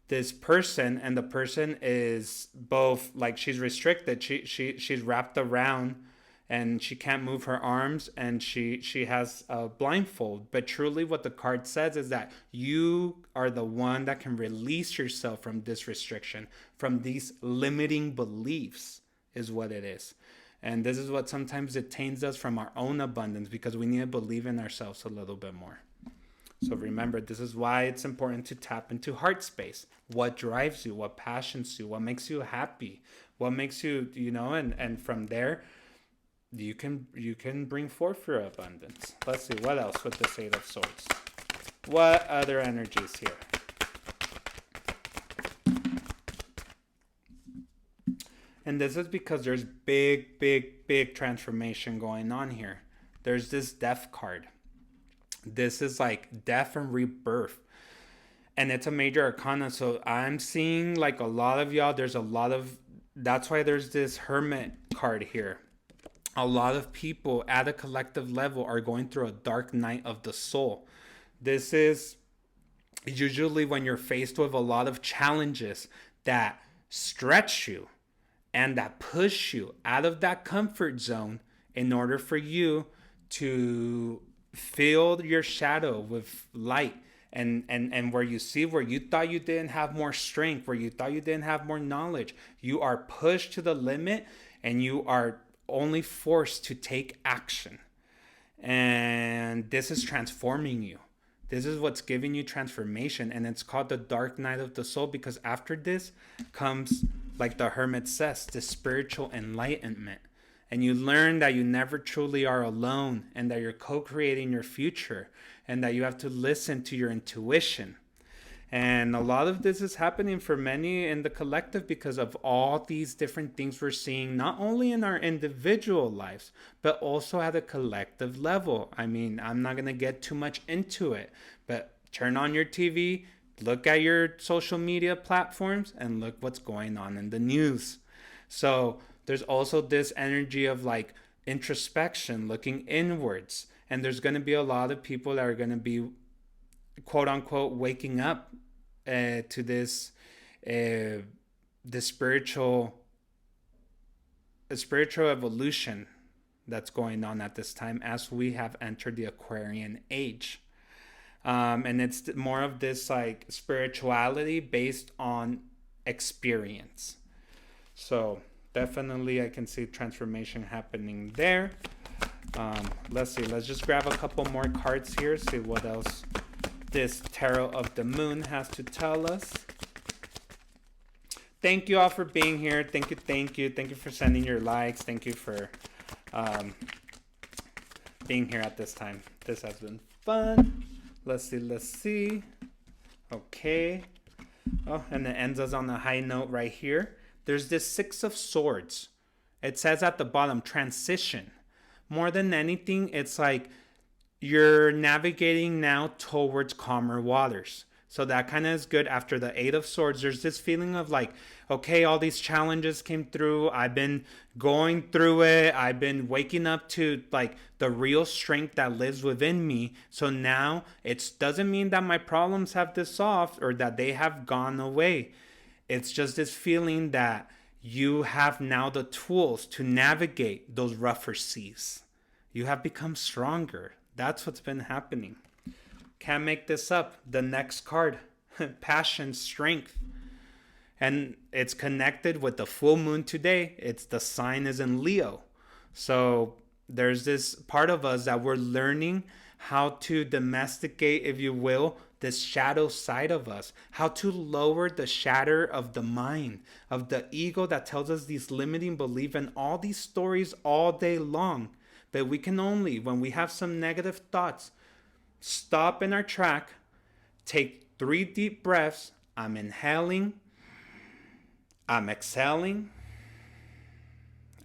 this person, and the person is both like she's restricted, she's wrapped around, and she can't move her arms, and she has a blindfold. But truly what the card says is that you are the one that can release yourself from this restriction, from these limiting beliefs, is what it is. And this is what sometimes detains us from our own abundance, because we need to believe in ourselves a little bit more. So remember, this is why it's important to tap into heart space. What drives you? What passions you? What makes you happy? What makes you, and from there, you can bring forth your abundance. Let's see, what else with the 8 of Swords? What other energies here? And this is because there's big transformation going on here. There's this Death card. This is like death and rebirth. And it's a major arcana. So I'm seeing like a lot of y'all, there's a lot of, that's why there's this hermit card here. A lot of people at a collective level are going through a dark night of the soul. This is usually when you're faced with a lot of challenges that stretch you and that push you out of that comfort zone in order for you to fill your shadow with light, and where you see where you thought you didn't have more strength, where you thought you didn't have more knowledge, you are pushed to the limit and you are only forced to take action. And this is transforming you. This is what's giving you transformation. And it's called the dark night of the soul, because after this comes, like the hermit says, the spiritual enlightenment. And you learn that you never truly are alone, and that you're co-creating your future, and that you have to listen to your intuition. And a lot of this is happening for many in the collective because of all these different things we're seeing, not only in our individual lives, but also at a collective level. I mean, I'm not going to get too much into it, but turn on your TV, look at your social media platforms, and look what's going on in the news. So there's also this energy of like introspection, looking inwards. And there's going to be a lot of people that are going to be, quote unquote, waking up to this the spiritual evolution that's going on at this time, as we have entered the Aquarian age. And it's more of this like spirituality based on experience. So definitely I can see transformation happening there. Let's see, let's just grab a couple more cards here, see what else this Tarot of the Moon has to tell us. Thank you all for being here. Thank you for sending your likes. Thank you for being here at this time. This has been fun. Let's see. Okay. Oh, and it ends us on a high note right here. There's this Six of Swords. It says at the bottom, transition. More than anything, it's like you're navigating now towards calmer waters. So that kind of is good. After the Eight of Swords, there's this feeling of like, okay, all these challenges came through. I've been going through it. I've been waking up to like the real strength that lives within me. So now it doesn't mean that my problems have dissolved or that they have gone away. It's just this feeling that you have now the tools to navigate those rougher seas. You have become stronger. That's what's been happening. Can't make this up. The next card, passion, strength. And it's connected with the full moon today. It's the sign is in Leo. So there's this part of us that we're learning how to domesticate, if you will, this shadow side of us, how to lower the shatter of the mind, of the ego that tells us these limiting beliefs and all these stories all day long. But we can only, when we have some negative thoughts, stop in our track, take 3 deep breaths. I'm inhaling, I'm exhaling,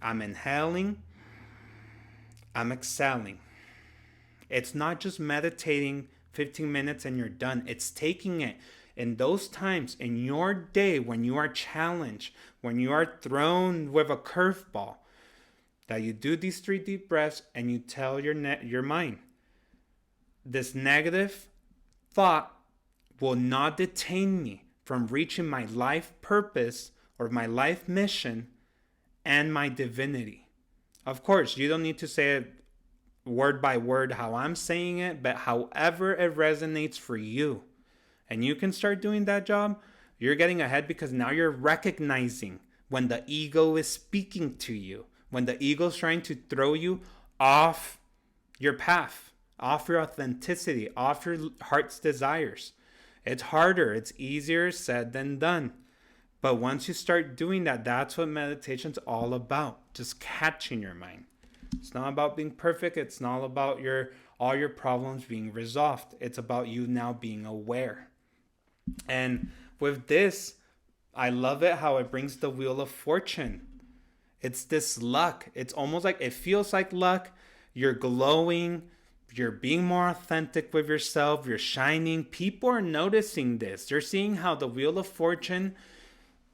I'm inhaling, I'm exhaling. It's not just meditating 15 minutes and you're done. It's taking it in those times in your day when you are challenged, when you are thrown with a curveball, that you do these 3 deep breaths and you tell your mind, this negative thought will not detain me from reaching my life purpose or my life mission and my divinity. Of course, you don't need to say it word by word how I'm saying it, but however it resonates for you. And you can start doing that job. You're getting ahead because now you're recognizing when the ego is speaking to you, when the ego is trying to throw you off your path, off your authenticity, off your heart's desires. It's harder. It's easier said than done. But once you start doing that, that's what meditation's all about. Just catching your mind. It's not about being perfect. It's not about all your problems being resolved. It's about you now being aware. And with this, I love it how it brings the Wheel of Fortune. It's this luck. It's almost like, it feels like luck. You're glowing. You're being more authentic with yourself. You're shining. People are noticing this. They're seeing how the Wheel of Fortune,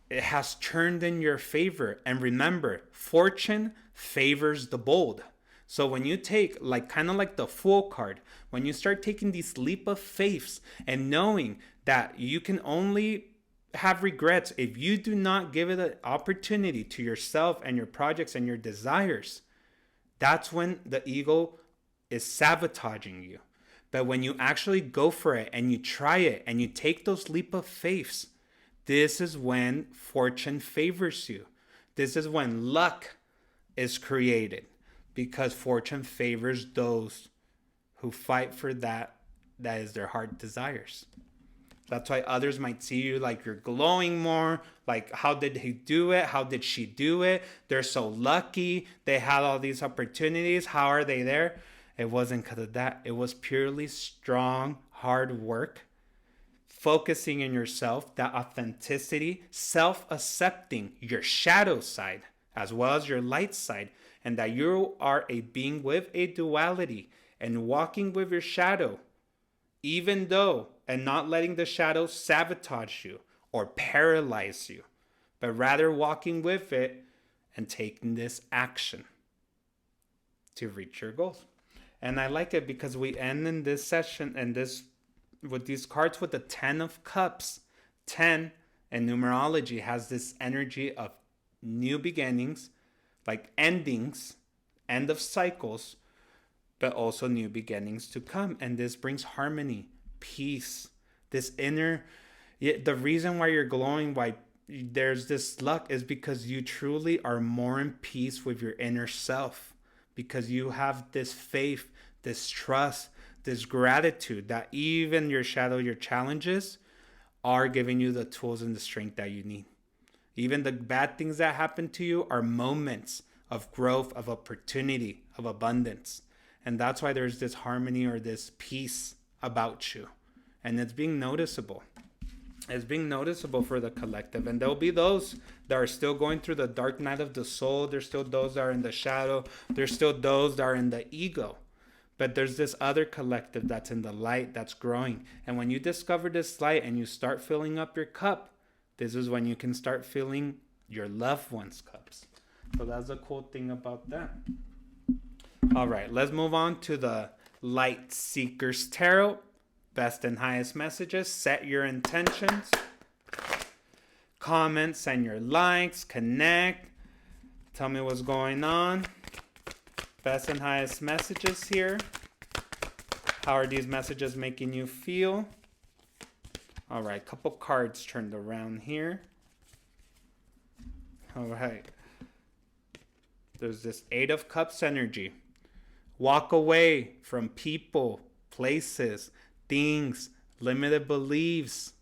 it has turned in your favor. And remember, fortune favors the bold. So when you take like kind of like the Fool card, when you start taking these leap of faiths and knowing that you can only have regrets if you do not give it an opportunity to yourself and your projects and your desires, that's when the ego is sabotaging you. But when you actually go for it and you try it and you take those leap of faiths, this is when fortune favors you. This is when luck is created, because fortune favors those who fight for that is their heart desires. That's why others might see you like you're glowing more. Like, how did he do it? How did she do it? They're so lucky. They had all these opportunities. How are they there? It wasn't because of that. It was purely strong, hard work, focusing in yourself, that authenticity, self-accepting your shadow side as well as your light side, and that you are a being with a duality and walking with your shadow, even though, and not letting the shadow sabotage you or paralyze you, but rather walking with it and taking this action to reach your goals. And I like it because we end in this session and this with these cards with the 10 of Cups. 10 in numerology has this energy of new beginnings, like endings, end of cycles, but also new beginnings to come. And this brings harmony, peace, this inner. The reason why you're glowing, why there's this luck, is because you truly are more in peace with your inner self, because you have this faith, this trust, this gratitude that even your shadow, your challenges are giving you the tools and the strength that you need. Even the bad things that happen to you are moments of growth, of opportunity, of abundance. And that's why there's this harmony or this peace about you. And it's being noticeable. It's being noticeable for the collective. And there'll be those that are still going through the dark night of the soul. There's still those that are in the shadow. There's still those that are in the ego. But there's this other collective that's in the light, that's growing. And when you discover this light and you start filling up your cup, this is when you can start filling your loved ones' cups. So that's a cool thing about that. All right, let's move on to the Light Seekers Tarot. Best and highest messages. Set your intentions. Comment, send your likes, connect. Tell me what's going on. Best and highest messages here. How are these messages making you feel? All right, couple cards turned around here. All right. There's this 8 of Cups energy. Walk away from people, places, things, limited beliefs,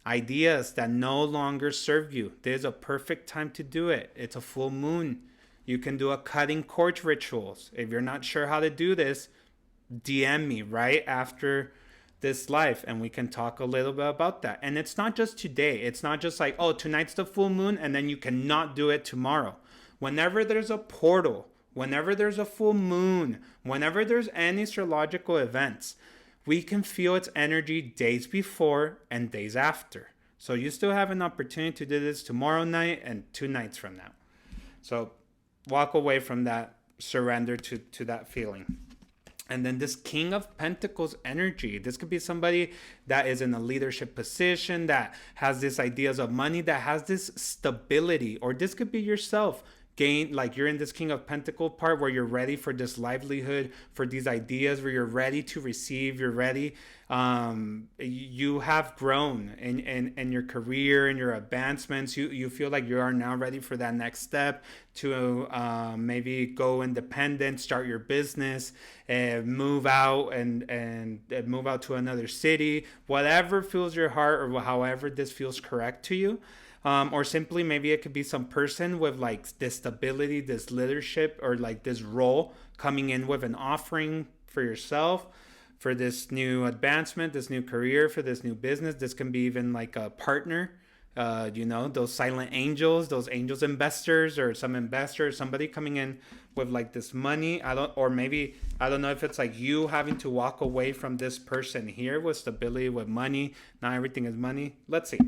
ideas that no longer serve you. There's a perfect time to do it. It's a full moon. You can do a cutting cord rituals. If you're not sure how to do this, DM me right after this live and we can talk a little bit about that. And it's not just today. It's not just like, oh, tonight's the full moon and then you cannot do it tomorrow. Whenever there's a portal, whenever there's a full moon, whenever there's any astrological events, we can feel its energy days before and days after. So you still have an opportunity to do this tomorrow night and 2 nights from now. So walk away from that, surrender to that feeling. And then this King of Pentacles energy. This could be somebody that is in a leadership position, that has these ideas of money, that has this stability. Or this could be yourself. Like you're in this King of Pentacles part where you're ready for this livelihood, for these ideas, where you're ready to receive, you're ready. You have grown in your career and your advancements. You feel like you are now ready for that next step to maybe go independent, start your business, move out and move out to another city, whatever fills your heart or however this feels correct to you. Or simply maybe it could be some person with like this stability, this leadership, or like this role coming in with an offering for yourself, for this new advancement, this new career, for this new business. This can be even like a partner those silent angels, those angels investors, or some investor, somebody coming in with like this money. I don't know if it's like you having to walk away from this person here with stability, with money. Not everything is money. Let's see.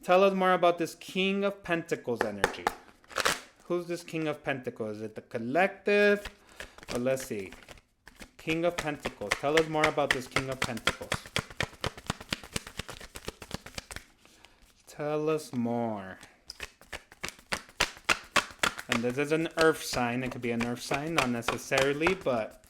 Tell us more about this King of Pentacles energy. Who's this King of Pentacles? Is it the collective? Well, let's see. King of Pentacles. Tell us more about this King of Pentacles. Tell us more. And this is an earth sign. It could be an earth sign, not necessarily, but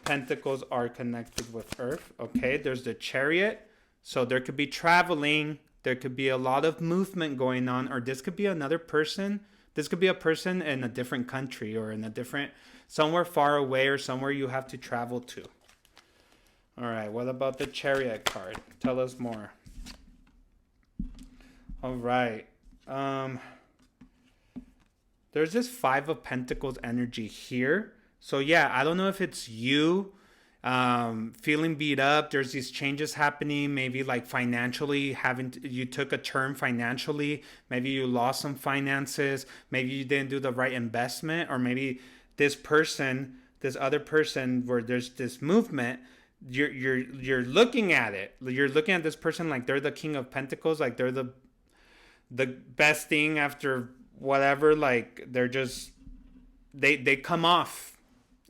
pentacles are connected with earth. Okay, there's the Chariot. So there could be traveling. There could be a lot of movement going on. Or this could be another person. This could be a person in a different country or in a different, somewhere far away or somewhere you have to travel to. All right, what about the Chariot card? Tell us more. All right. There's this Five of Pentacles energy here. So yeah, I don't know if it's you feeling beat up. There's these changes happening. Maybe like financially, you took a turn financially. Maybe you lost some finances. Maybe you didn't do the right investment, or maybe this other person, where there's this movement. You're looking at it. You're looking at this person like they're the King of Pentacles, like they're the best thing after whatever. Like they're just they come off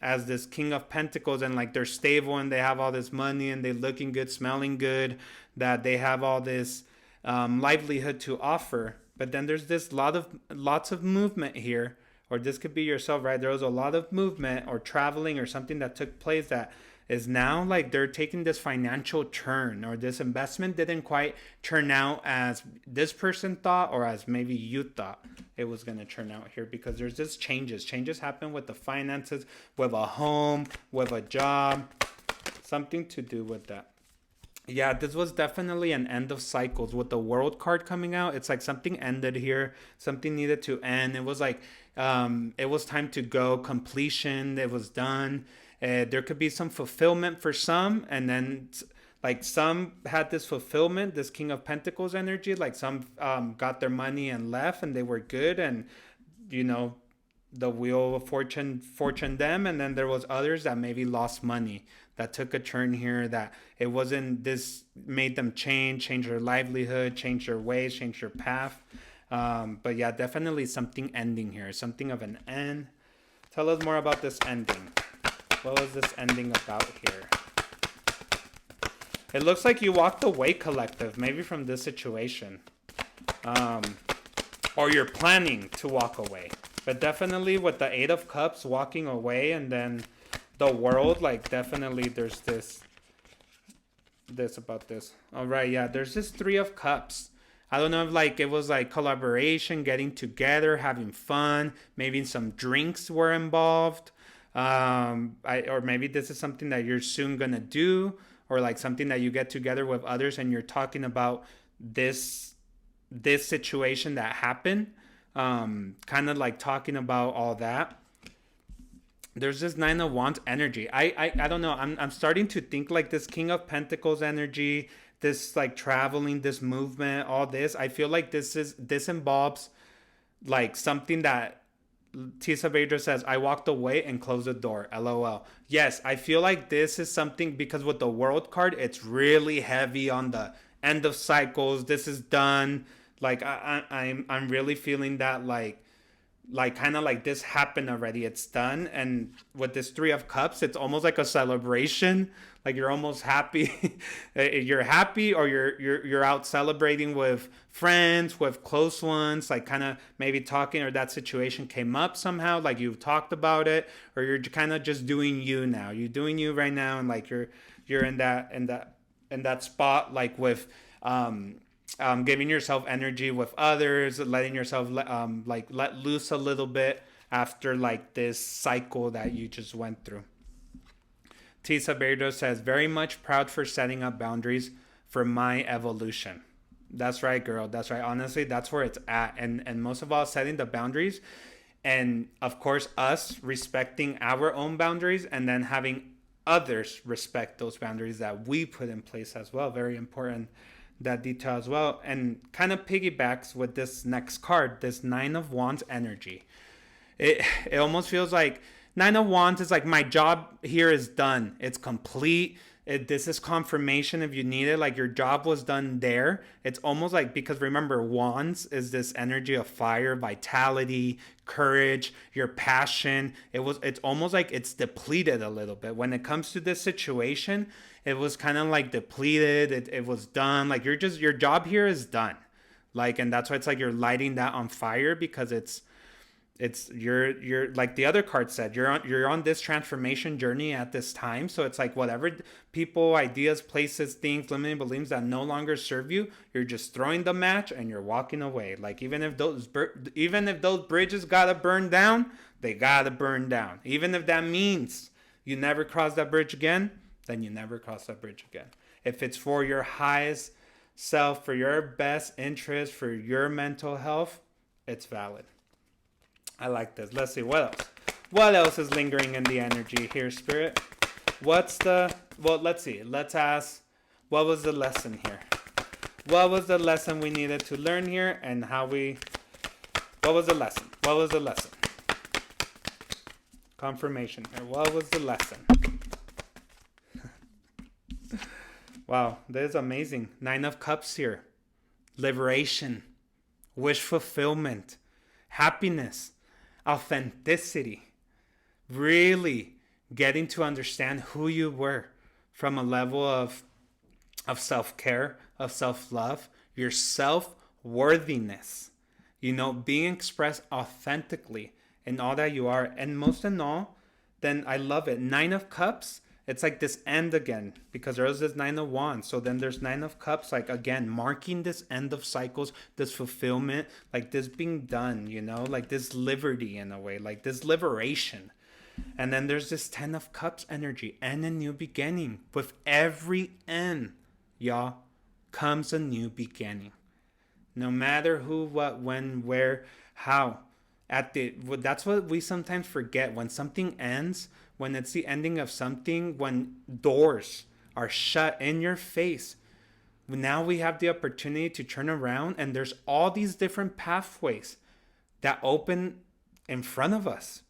as this King of Pentacles, and like they're stable and they have all this money and they're looking good, smelling good, that they have all this livelihood to offer. But then there's this lots of movement here, or this could be yourself, right? There was a lot of movement or traveling or something that took place that is now like they're taking this financial turn, or this investment didn't quite turn out as this person thought, or as maybe you thought it was going to turn out here, because there's this changes happen with the finances, with a home, with a job, something to do with that. Yeah, this was definitely an end of cycles with the World card coming out. It's like something ended here, something needed to end. It was like it was time to go, completion, it was done. There could be some fulfillment for some, and then like some had this fulfillment, this King of Pentacles energy. Like some got their money and left, and they were good, and the wheel of fortune them. And then there was others that maybe lost money, that took a turn here, that it wasn't, this made them change their livelihood, change their ways, change their path. But yeah, definitely something ending here, something of an end. Tell us more about this ending. What was this ending about here? It looks like you walked away, collective, maybe from this situation. Or you're planning to walk away. But definitely with the Eight of Cups, walking away, and then the World, like definitely there's this about this. All right, yeah, there's this Three of Cups. I don't know if like it was like collaboration, getting together, having fun, maybe some drinks were involved. Or maybe this is something that you're soon gonna do, or like something that you get together with others and you're talking about this situation that happened, kind of like talking about all that. There's this Nine of Wands energy. I don't know, I'm starting to think like this King of Pentacles energy, this like traveling, this movement, all this, I feel like this involves like something that Tisa Vedra says, I walked away and closed the door. LOL. Yes, I feel like this is something, because with the World card, it's really heavy on the end of cycles. This is done. Like I'm really feeling that like kind of like this happened already. It's done. And with this Three of Cups, it's almost like a celebration. Like you're almost happy. You're happy, or you're out celebrating with friends, with close ones, like kind of maybe talking, or that situation came up somehow, like you've talked about it, or you're kind of just doing you now. You're doing you right now, and like you're in that spot, like with giving yourself energy with others, letting yourself let loose a little bit after like this cycle that you just went through. Tisa Berdo says, very much proud for setting up boundaries for my evolution. That's right, girl. That's right. Honestly, that's where it's at. And most of all, setting the boundaries, and of course us respecting our own boundaries, and then having others respect those boundaries that we put in place as well. Very important that detail as well, and kind of piggybacks with this next card, this Nine of Wands energy. It almost feels like Nine of Wands is like, my job here is done. It's complete. This is confirmation if you need it. Like, your job was done there. It's almost like, because remember, Wands is this energy of fire, vitality, courage, your passion. It's almost like it's depleted a little bit. When it comes to this situation, it was kind of like depleted. It was done. Like, your job here is done. Like, and that's why it's like you're lighting that on fire, because it's you're like the other card said, you're on this transformation journey at this time. So it's like, whatever people, ideas, places, things, limiting beliefs that no longer serve you, you're just throwing the match and you're walking away. Like, even if those bridges gotta burn down, they gotta burn down. Even if that means you never cross that bridge again, then you never cross that bridge again. If it's for your highest self, for your best interest, for your mental health, it's valid. I like this. Let's see, what else? What else is lingering in the energy here, Spirit? Let's see. Let's ask, what was the lesson here? What was the lesson we needed to learn here, and what was the lesson? What was the lesson? Confirmation here. What was the lesson? Wow, that is amazing. Nine of Cups here. Liberation. Wish fulfillment. Happiness. Authenticity. Really getting to understand who you were from a level of self-care, of self-love, your self-worthiness, being expressed authentically in all that you are. And most in all, then I love it. Nine of Cups, it's like this end again, because there was this Nine of Wands. So then there's Nine of Cups, like, again, marking this end of cycles, this fulfillment, like this being done, like this liberty in a way, like this liberation. And then there's this Ten of Cups energy, and a new beginning. With every end, y'all, comes a new beginning. No matter who, what, when, where, how. That's what we sometimes forget. When something ends, when it's the ending of something, when doors are shut in your face, now we have the opportunity to turn around, and there's all these different pathways that open in front of us.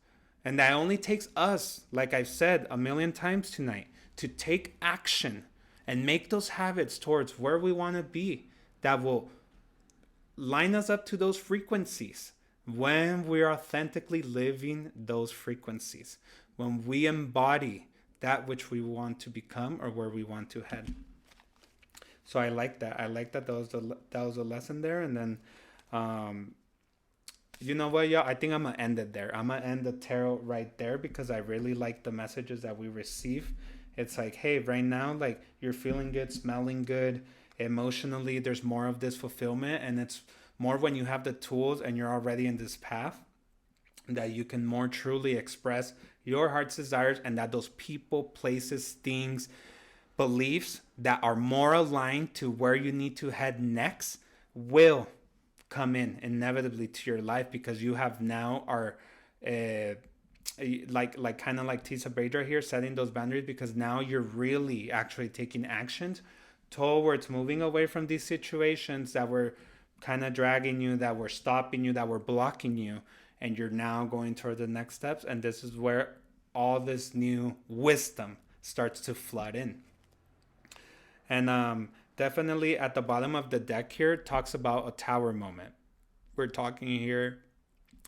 And that only takes us, like I've said a million times tonight, to take action and make those habits towards where we want to be, that will line us up to those frequencies. When we're authentically living those frequencies, when we embody that which we want to become or where we want to head. So I like that. That was a lesson there. And then, you know what, y'all? I think I'm going to end it there. I'm going to end the tarot right there, because I really like the messages that we receive. It's like, hey, right now, like, you're feeling good, smelling good, emotionally, there's more of this fulfillment, and it's more when you have the tools and you're already in this path, that you can more truly express your heart's desires, and that those people, places, things, beliefs that are more aligned to where you need to head next will come in inevitably to your life, because you have now like kind of like Tisa Badra here, setting those boundaries, because now you're really actually taking actions towards moving away from these situations that were kind of dragging you, that were stopping you, that were blocking you, and you're now going toward the next steps. And this is where all this new wisdom starts to flood in. And definitely at the bottom of the deck here, it talks about a tower moment. We're talking here,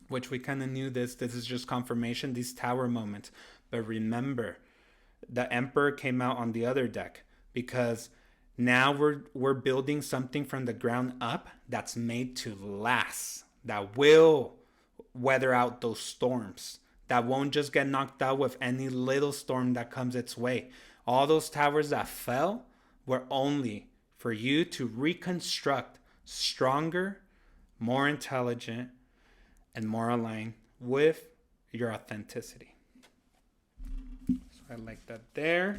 which we kind of knew this is just confirmation, these tower moments. But remember, the Emperor came out on the other deck, because now we're building something from the ground up that's made to last, that will weather out those storms, that won't just get knocked out with any little storm that comes its way. All those towers that fell were only for you to reconstruct stronger, more intelligent, and more aligned with your authenticity. So I like that there.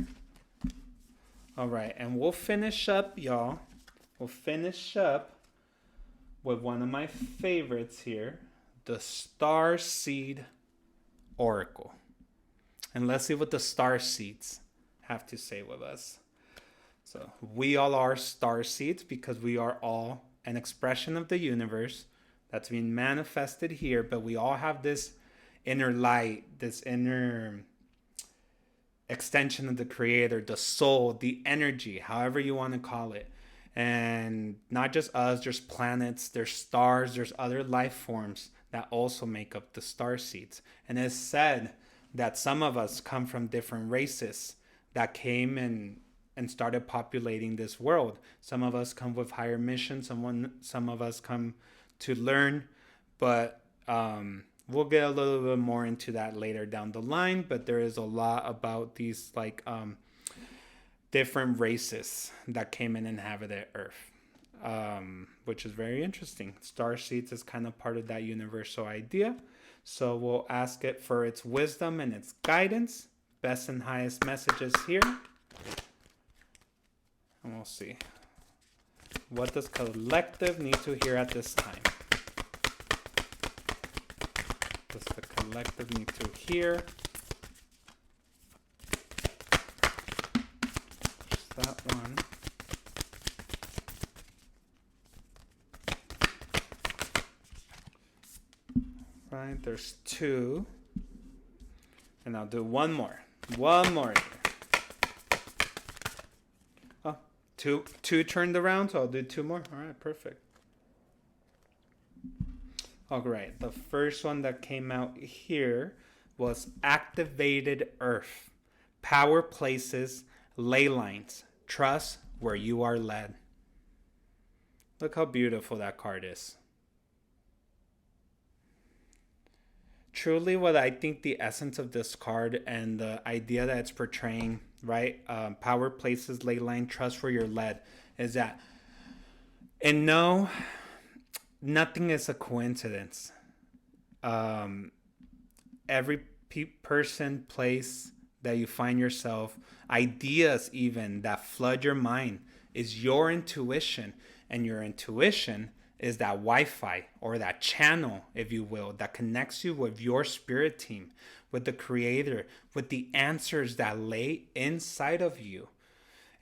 All right, and we'll finish up, y'all. We'll finish up with one of my favorites here, the Starseed Oracle. And let's see what the star seeds have to say with us. So we all are star seeds because we are all an expression of the universe that's being manifested here, but we all have this inner light, this inner extension of the creator, the soul, the energy, however you want to call it. And not just us, there's planets, there's stars, there's other life forms that also make up the star seeds. And it's said that some of us come from different races that came and started populating this world. Some of us come with higher mission, some of us come to learn, but we'll get a little bit more into that later down the line. But there is a lot about these like different races that came and inhabited Earth, which is very interesting. Star seeds is kind of part of that universal idea. So we'll ask it for its wisdom and its guidance. Best and highest messages here. And we'll see. What does collective need to hear at this time? Does the collective need to hear? There's that one. Right, there's two. And I'll do one more. One more here. Oh, two turned around, so I'll do two more. All right, perfect. All right, the first one that came out here was activated Earth. Power places, ley lines. Trust where you are led. Look how beautiful that card is. Truly, what I think the essence of this card and the idea that it's portraying, right? Power places, ley line, trust where you're led, is that, and no, nothing is a coincidence. Every person, place that you find yourself, ideas even that flood your mind is your intuition. And your intuition is that Wi-Fi or that channel, if you will, that connects you with your spirit team, with the creator, with the answers that lay inside of you.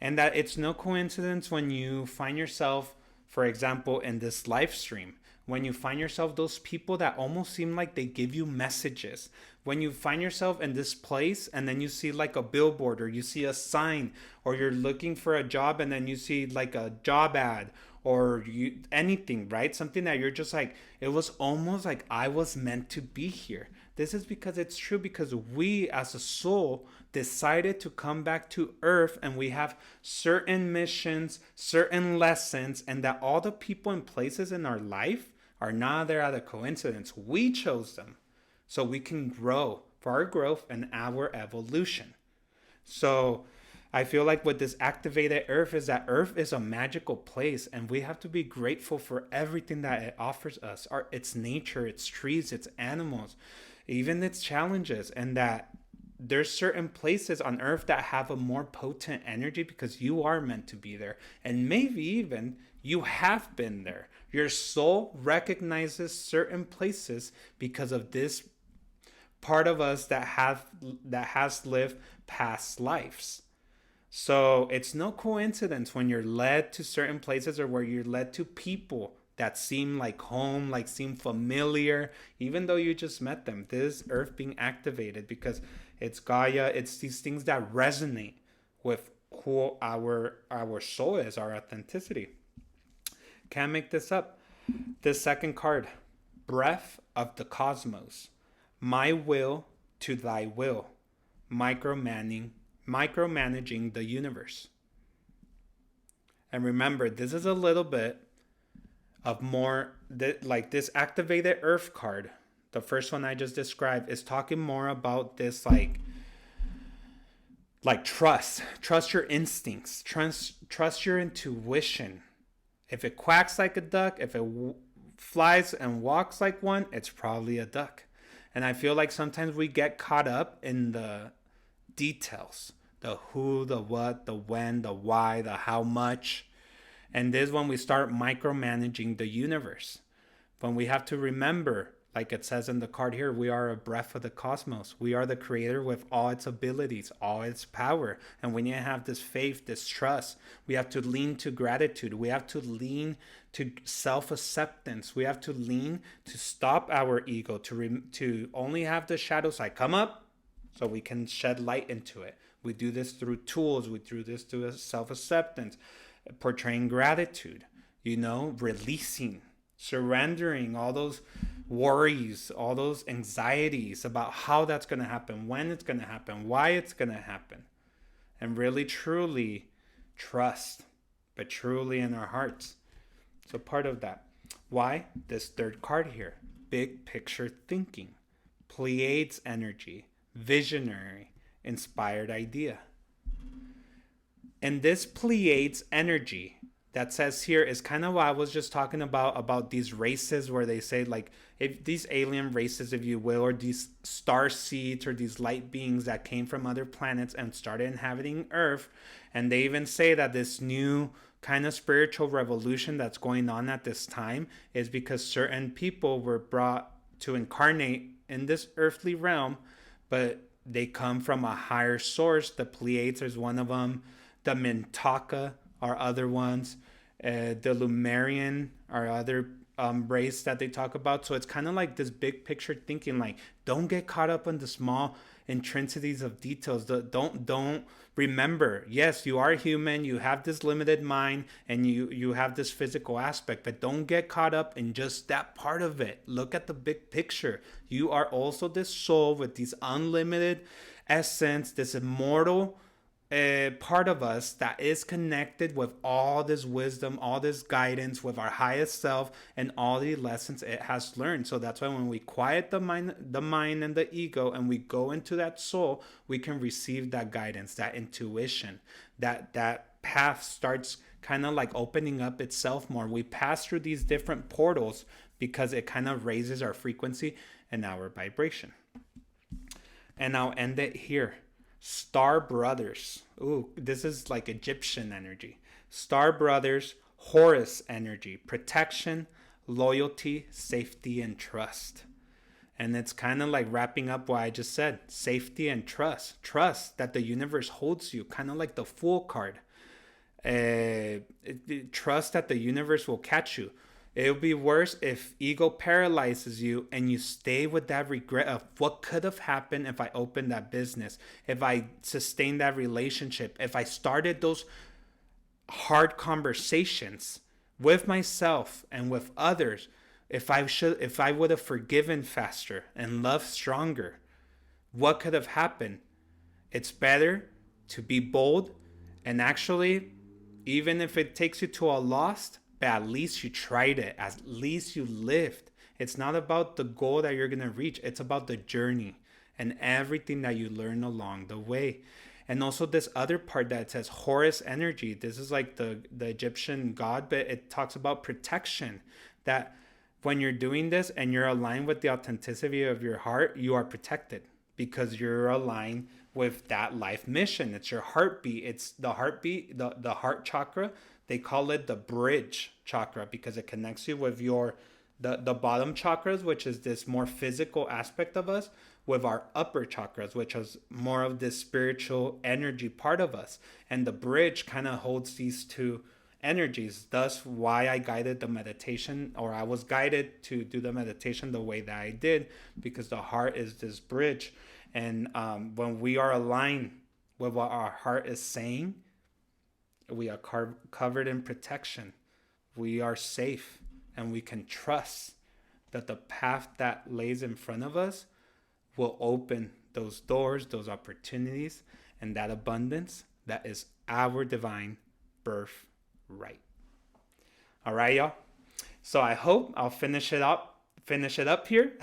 And that it's no coincidence when you find yourself, for example, in this live stream, when you find yourself those people that almost seem like they give you messages, when you find yourself in this place and then you see like a billboard or you see a sign, or you're looking for a job and then you see like a job ad, or anything, right? Something that you're just like, it was almost like I was meant to be here. This is because it's true, because we as a soul decided to come back to Earth, and we have certain missions, certain lessons, and that all the people and places in our life are not there out of coincidence. We chose them so we can grow, for our growth and our evolution. So I feel like with this activated Earth is that Earth is a magical place, and we have to be grateful for everything that it offers us, its nature, its trees, its animals, even its challenges, and that there's certain places on Earth that have a more potent energy because you are meant to be there, and maybe even you have been there. Your soul recognizes certain places because of this part of us that has lived past lives. So it's no coincidence when you're led to certain places, or where you're led to people that seem like home, like seem familiar, even though you just met them. This Earth being activated because it's Gaia, it's these things that resonate with who our soul is, our authenticity. Can't make this up. The second card, Breath of the Cosmos. My will to thy will. Micromanaging the universe. And remember, this is a little bit of more like this activated Earth card. The first one I just described is talking more about this like trust your instincts, trust your intuition. If it quacks like a duck, if it flies and walks like one, it's probably a duck. And I feel like sometimes we get caught up in the details, the who, the what, the when, the why, the how much. And this is when we start micromanaging the universe. When we have to remember Like it says in the card here, we are a breath of the cosmos. We are the creator with all its abilities, all its power. And we need to have this faith, this trust. We have to lean to gratitude. We have to lean to self-acceptance. We have to lean to stop our ego, to only have the shadow side come up so we can shed light into it. We do this through tools. We do this through self-acceptance, portraying gratitude, releasing, surrendering all those worries, all those anxieties about how that's going to happen, when it's going to happen, why it's going to happen, and really truly trust, but truly in our hearts. So part of that. Why? This third card here, big picture thinking, Pleiades energy, visionary, inspired idea. And this Pleiades energy that says here is kind of what I was just talking about these races where they say, like, if these alien races, if you will, or these star seeds or these light beings that came from other planets and started inhabiting Earth. And they even say that this new kind of spiritual revolution that's going on at this time is because certain people were brought to incarnate in this earthly realm, but they come from a higher source. The Pleiades is one of them. The Mintaka are other ones. The Lumerian are other race that they talk about. So it's kind of like this big picture thinking, like, don't get caught up on the small intrinsities of details. Don't remember, yes, you are human, you have this limited mind, and you have this physical aspect, but don't get caught up in just that part of it. Look at the big picture. You are also this soul with this unlimited essence, this immortal part of us that is connected with all this wisdom, all this guidance, with our highest self and all the lessons it has learned. So that's why when we quiet the mind and the ego, and we go into that soul, we can receive that guidance, that intuition, that path starts kind of like opening up itself more. We pass through these different portals because it kind of raises our frequency and our vibration. And I'll end it here. Star Brothers. Ooh, this is like Egyptian energy. Star Brothers, Horus energy, protection, loyalty, safety, and trust. And it's kind of like wrapping up what I just said. Safety and trust. Trust that the universe holds you, kind of like the Fool card. Trust that the universe will catch you. It would be worse if ego paralyzes you and you stay with that regret of what could have happened if I opened that business, if I sustained that relationship, if I started those hard conversations with myself and with others, if I would have forgiven faster and loved stronger, what could have happened? It's better to be bold, and actually, even if it takes you to a loss, but at least you tried it. At least you lived. It's not about the goal that you're going to reach. It's about the journey and everything that you learn along the way. And also this other part that says Horus energy. This is like the Egyptian god, but it talks about protection. That when you're doing this and you're aligned with the authenticity of your heart, you are protected because you're aligned with that life mission. It's your heartbeat. It's the heartbeat, the heart chakra. They call it the bridge chakra because it connects you with the bottom chakras, which is this more physical aspect of us, with our upper chakras, which is more of this spiritual energy part of us. And the bridge kind of holds these two energies. Thus why I guided the meditation, or I was guided to do the meditation the way that I did, because the heart is this bridge. And when we are aligned with what our heart is saying, we are covered in protection. We are safe, and we can trust that the path that lays in front of us will open those doors, those opportunities, and that abundance that is our divine birthright. All right, y'all. So I hope I'll finish it up here.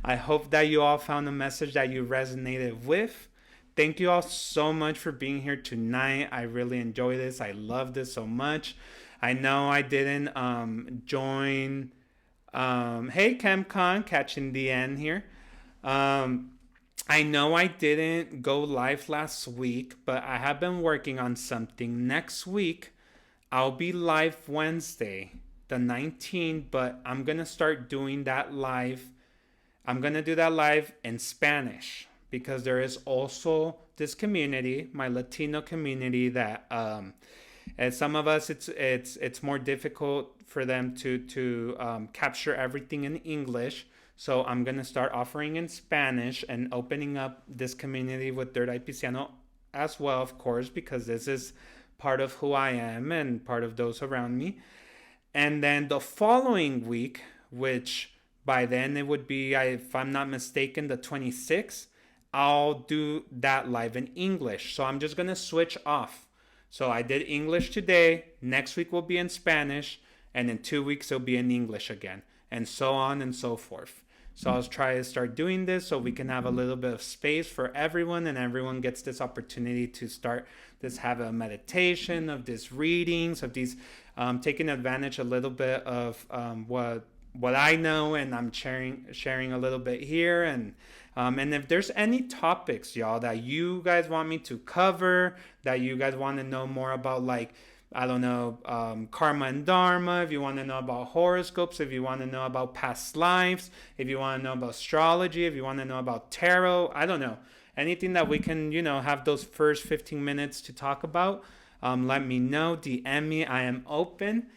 I hope that you all found a message that you resonated with. Thank you all so much for being here tonight. I really enjoy this. I love this so much. I know I didn't join. Hey, ChemCon, catching the end here. I know I didn't go live last week, but I have been working on something. Next week, I'll be live Wednesday, the 19th, but I'm going to start doing that live I'm going to do that live in Spanish because there is also this community, my Latino community, that and some of us it's more difficult for them to capture everything in English. So I'm gonna start offering in Spanish and opening up this community with Third Eye Pisciano as well, of course, because this is part of who I am and part of those around me. And then the following week, which by then it would be, if I'm not mistaken, the 26th, I'll do that live in English. So I'm just gonna switch off. So I did English today, next week will be in Spanish, and in 2 weeks it'll be in English again, and so on and so forth. So I'll try to start doing this so we can have a little bit of space for everyone, and everyone gets this opportunity to start this, have a meditation, of these readings, of these taking advantage a little bit of what I know, and I'm sharing a little bit here. And if there's any topics, y'all, that you guys want me to cover, that you guys want to know more about, like, I don't know, karma and dharma, if you want to know about horoscopes, if you want to know about past lives, if you want to know about astrology, if you want to know about tarot, I don't know, anything that we can, have those first 15 minutes to talk about, let me know, DM me, I am open.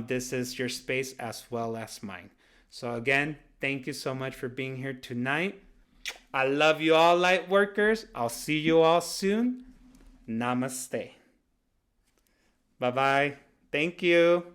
This is your space as well as mine. So again, thank you so much for being here tonight. I love you all, light workers. I'll see you all soon. Namaste. Bye-bye. Thank you.